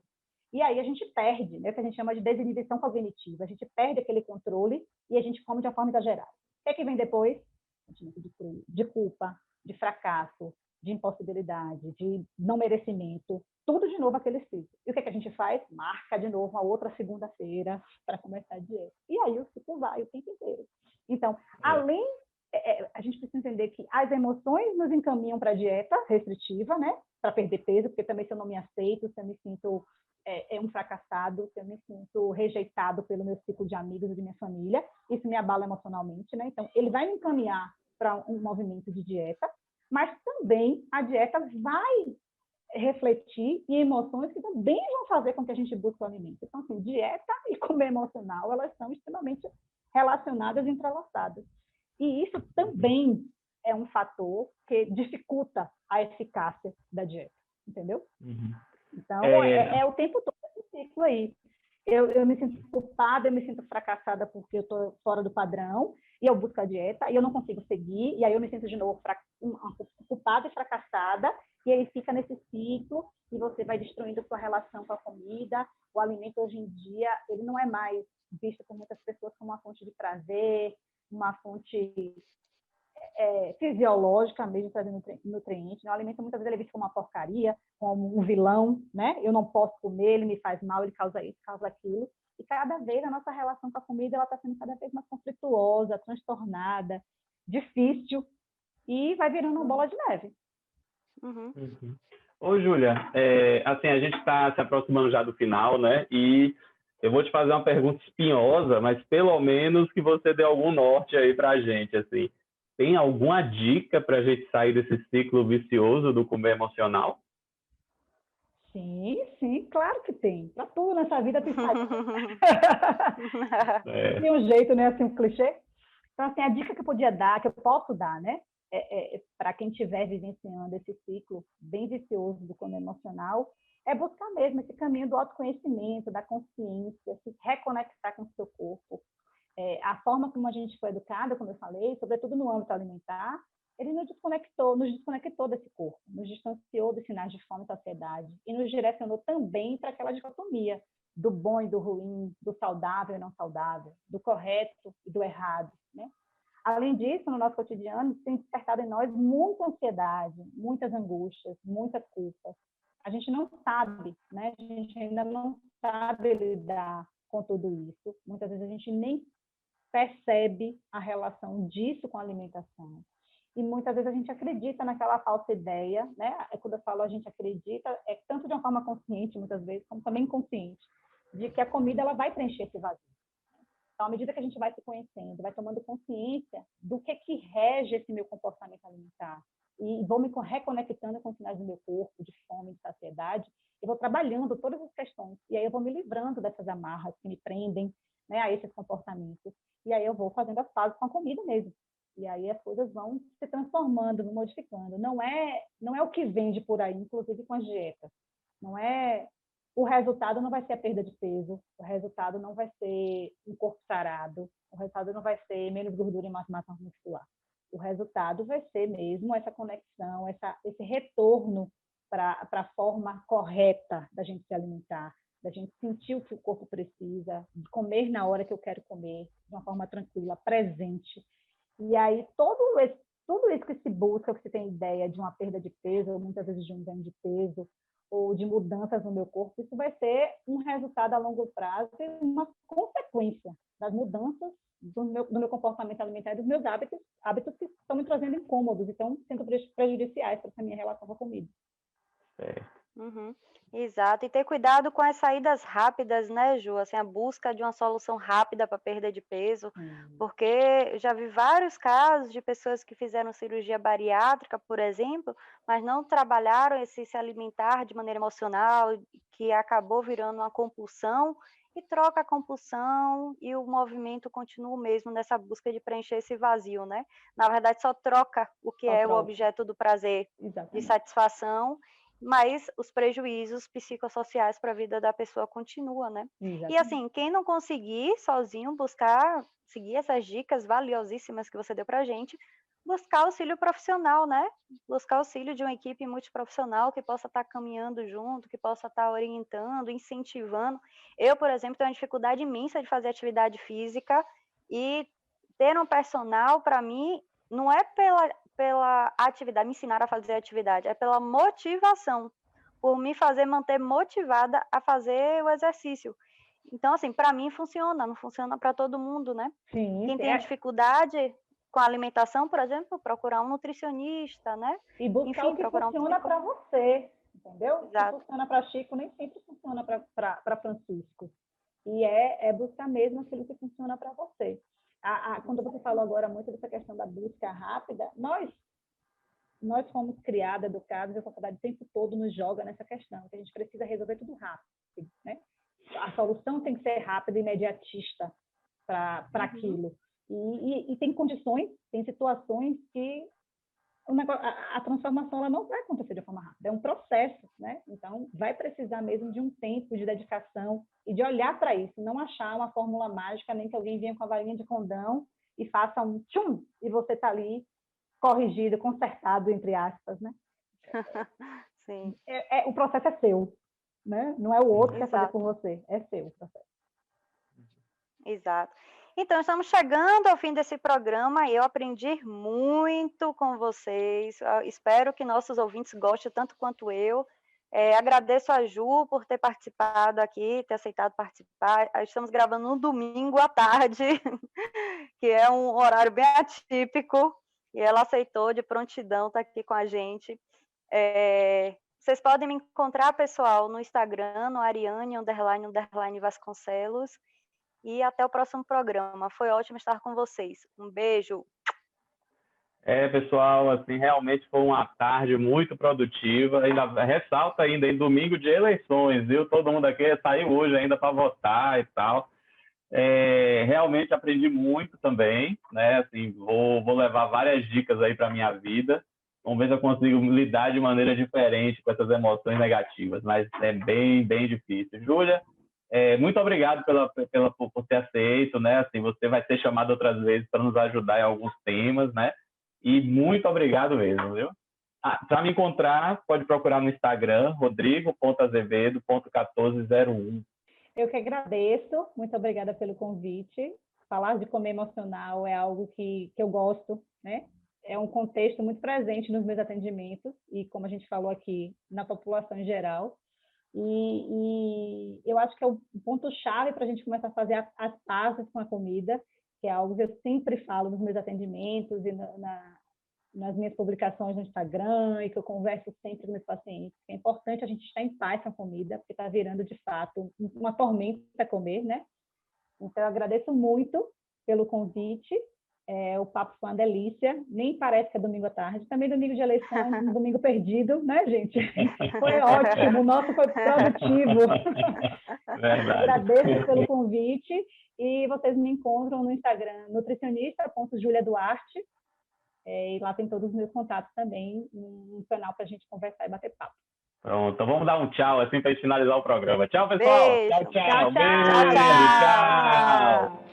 Speaker 2: E aí a gente perde, né, o que a gente chama de desinibição cognitiva. A gente perde aquele controle e a gente come de uma forma exagerada. O que vem depois? Sentimento de culpa, de fracasso, de impossibilidade, de não merecimento, tudo de novo aquele ciclo. E o que a gente faz? Marca de novo a outra segunda-feira para começar a dieta. E aí o ciclo vai o tempo inteiro. Então, além, a gente precisa entender que as emoções nos encaminham para a dieta restritiva, né? Para perder peso, porque também se eu não me aceito, se eu me sinto um fracassado, se eu me sinto rejeitado pelo meu ciclo de amigos e de minha família, isso me abala emocionalmente, né? Então, ele vai me encaminhar para um movimento de dieta, mas também a dieta vai refletir em emoções que também vão fazer com que a gente busque o alimento. Então, assim, dieta e comer emocional, elas são extremamente relacionadas e entrelaçadas. E isso também é um fator que dificulta a eficácia da dieta, entendeu? Então, é o tempo todo esse ciclo aí. Eu me sinto culpada, eu me sinto fracassada porque eu estou fora do padrão, e eu busco a dieta, e eu não consigo seguir, e aí eu me sinto de novo culpada e fracassada, e aí fica nesse ciclo, e você vai destruindo sua relação com a comida. O alimento, hoje em dia, ele não é mais visto por muitas pessoas como uma fonte de prazer, uma fonte fisiológica mesmo, trazendo nutrientes. O alimento muitas vezes ele é visto como uma porcaria, como um vilão, né? Eu não posso comer, ele me faz mal, ele causa isso, causa aquilo. E cada vez a nossa relação com a comida ela está sendo cada vez mais conflituosa, transtornada, difícil, e vai virando uma bola de neve.
Speaker 3: Ô, Júlia, assim, a gente está se aproximando já do final, né? E eu vou te fazer uma pergunta espinhosa, mas pelo menos que você dê algum norte aí para a gente, assim. Tem alguma dica para a gente sair desse ciclo vicioso do comer emocional?
Speaker 2: Sim, claro que tem. Para tudo nessa vida tem saída. Tem um jeito, né? Assim, um clichê. Então, assim, a dica que eu podia dar, que eu posso dar, né? Para quem estiver vivenciando esse ciclo bem vicioso do comer emocional, é buscar mesmo esse caminho do autoconhecimento, da consciência, se reconectar com o seu corpo. A forma como a gente foi educada, como eu falei, sobretudo no âmbito alimentar, ele nos desconectou desse corpo, nos distanciou dos sinais de fome e saciedade e nos direcionou também para aquela dicotomia do bom e do ruim, do saudável e não saudável, do correto e do errado, né? Além disso, no nosso cotidiano, tem despertado em nós muita ansiedade, muitas angústias, muitas culpas. A gente não sabe, né? A gente ainda não sabe lidar com tudo isso. Muitas vezes a gente nem percebe a relação disso com a alimentação. E muitas vezes a gente acredita naquela falsa ideia, né? Quando eu falo a gente acredita, tanto de uma forma consciente, muitas vezes, como também inconsciente, de que a comida ela vai preencher esse vazio. Então, à medida que a gente vai se conhecendo, vai tomando consciência do que rege esse meu comportamento alimentar, e vou me reconectando com os sinais do meu corpo, de fome, de saciedade, eu vou trabalhando todas as questões, e aí eu vou me livrando dessas amarras que me prendem, né, a esses comportamentos, e aí eu vou fazendo as pazes com a comida mesmo. E aí as coisas vão se transformando, vão modificando. Não é o que vende por aí, inclusive com as dietas. O resultado não vai ser a perda de peso, o resultado não vai ser um corpo sarado, o resultado não vai ser menos gordura e mais massa muscular. O resultado vai ser mesmo essa conexão, esse retorno para a forma correta da gente se alimentar, da gente sentir o que o corpo precisa, de comer na hora que eu quero comer, de uma forma tranquila, presente. E aí, tudo isso que se busca, que se tem ideia de uma perda de peso, ou muitas vezes de um ganho de peso, ou de mudanças no meu corpo, isso vai ser um resultado a longo prazo e uma consequência das mudanças do meu comportamento alimentar e dos meus hábitos que estão me trazendo incômodos, então sendo prejudiciais para essa minha relação com a comida.
Speaker 1: Exato, e ter cuidado com as saídas rápidas, né, Ju? Assim, a busca de uma solução rápida para perda de peso, porque eu já vi vários casos de pessoas que fizeram cirurgia bariátrica, por exemplo, mas não trabalharam esse se alimentar de maneira emocional, que acabou virando uma compulsão, e troca a compulsão e o movimento continua o mesmo nessa busca de preencher esse vazio, né? Na verdade, só troca o que
Speaker 2: Só
Speaker 1: é o
Speaker 2: troca.
Speaker 1: objeto do prazer, de
Speaker 2: Exatamente.
Speaker 1: satisfação, mas os prejuízos psicossociais para a vida da pessoa continuam, né? E
Speaker 2: Exatamente.
Speaker 1: assim, quem não conseguir sozinho buscar, seguir essas dicas valiosíssimas que você deu para a gente, buscar auxílio profissional, né? Buscar auxílio de uma equipe multiprofissional que possa estar caminhando junto, que possa estar orientando, incentivando. Eu, por exemplo, tenho uma dificuldade imensa de fazer atividade física e ter um personal, para mim, não é pela atividade, me ensinar a fazer atividade, é pela motivação, por me fazer manter motivada a fazer o exercício. Então, assim, para mim funciona, não funciona para todo mundo, né?
Speaker 2: Sim,
Speaker 1: Quem tem dificuldade com a alimentação, por exemplo, procurar um nutricionista, né?
Speaker 2: E buscar
Speaker 1: Enfim,
Speaker 2: o que
Speaker 1: procurar um
Speaker 2: funciona para
Speaker 1: psicólogo.
Speaker 2: você, entendeu? O que
Speaker 1: Exato.
Speaker 2: funciona para Chico nem sempre funciona para Francisco. E é buscar mesmo aquilo que funciona para você. Quando você falou agora muito dessa questão da busca rápida, nós fomos criados, educados, e a sociedade o tempo todo nos joga nessa questão, que a gente precisa resolver tudo rápido, né? A solução tem que ser rápida e imediatista para aquilo. E tem condições, tem situações que a transformação ela não vai acontecer de forma rápida, é um processo, né? Então, vai precisar mesmo de um tempo de dedicação e de olhar para isso, não achar uma fórmula mágica, nem que alguém venha com a varinha de condão e faça um tchum, e você está ali corrigido, consertado, entre aspas, né?
Speaker 1: Sim.
Speaker 2: O processo é seu, né? Não é o outro que vai fazer
Speaker 1: Exato.
Speaker 2: por você, é seu o processo.
Speaker 1: Exato. Então, estamos chegando ao fim desse programa. Eu aprendi muito com vocês. Espero que nossos ouvintes gostem tanto quanto eu. Agradeço a Ju por ter participado aqui, ter aceitado participar. Estamos gravando no domingo à tarde, que é um horário bem atípico, e ela aceitou de prontidão estar aqui com a gente. Vocês podem me encontrar, pessoal, no Instagram, no Ariane__Vasconcelos. E até o próximo programa. Foi ótimo estar com vocês. Um beijo.
Speaker 3: Pessoal, assim, realmente foi uma tarde muito produtiva. Ainda ressalta ainda em domingo de eleições, viu? Todo mundo aqui saiu hoje ainda para votar e tal. Realmente aprendi muito também, né? Assim, vou levar várias dicas aí para minha vida. Vamos ver se eu consigo lidar de maneira diferente com essas emoções negativas, mas é bem, bem difícil. Júlia, muito obrigado por ter aceito, né? Assim, você vai ser chamado outras vezes para nos ajudar em alguns temas, né? E muito obrigado mesmo, viu? Para me encontrar, pode procurar no Instagram, rodrigo.azevedo.1401.
Speaker 2: Eu que agradeço, muito obrigada pelo convite. Falar de comer emocional é algo que eu gosto, né? É um contexto muito presente nos meus atendimentos e, como a gente falou aqui, na população em geral. E eu acho que é o ponto-chave para a gente começar a fazer as pazes com a comida, que é algo que eu sempre falo nos meus atendimentos e nas minhas publicações no Instagram, e que eu converso sempre com meus pacientes. É importante a gente estar em paz com a comida, porque está virando, de fato, uma tormenta comer, né? Então, eu agradeço muito pelo convite. O papo foi uma delícia. Nem parece que é domingo à tarde. Também domingo de eleições, um domingo perdido, né, gente? Foi ótimo. O nosso foi produtivo.
Speaker 3: Verdade.
Speaker 2: Agradeço pelo convite. E vocês me encontram no Instagram, nutricionista.juliaduarte. E lá tem todos os meus contatos também, um canal para a gente conversar e bater papo.
Speaker 3: Pronto, então vamos dar um tchau assim para finalizar o programa. Tchau, pessoal.
Speaker 1: Beijo.
Speaker 3: Tchau, tchau.
Speaker 2: Tchau, tchau.
Speaker 3: Beijo, tchau.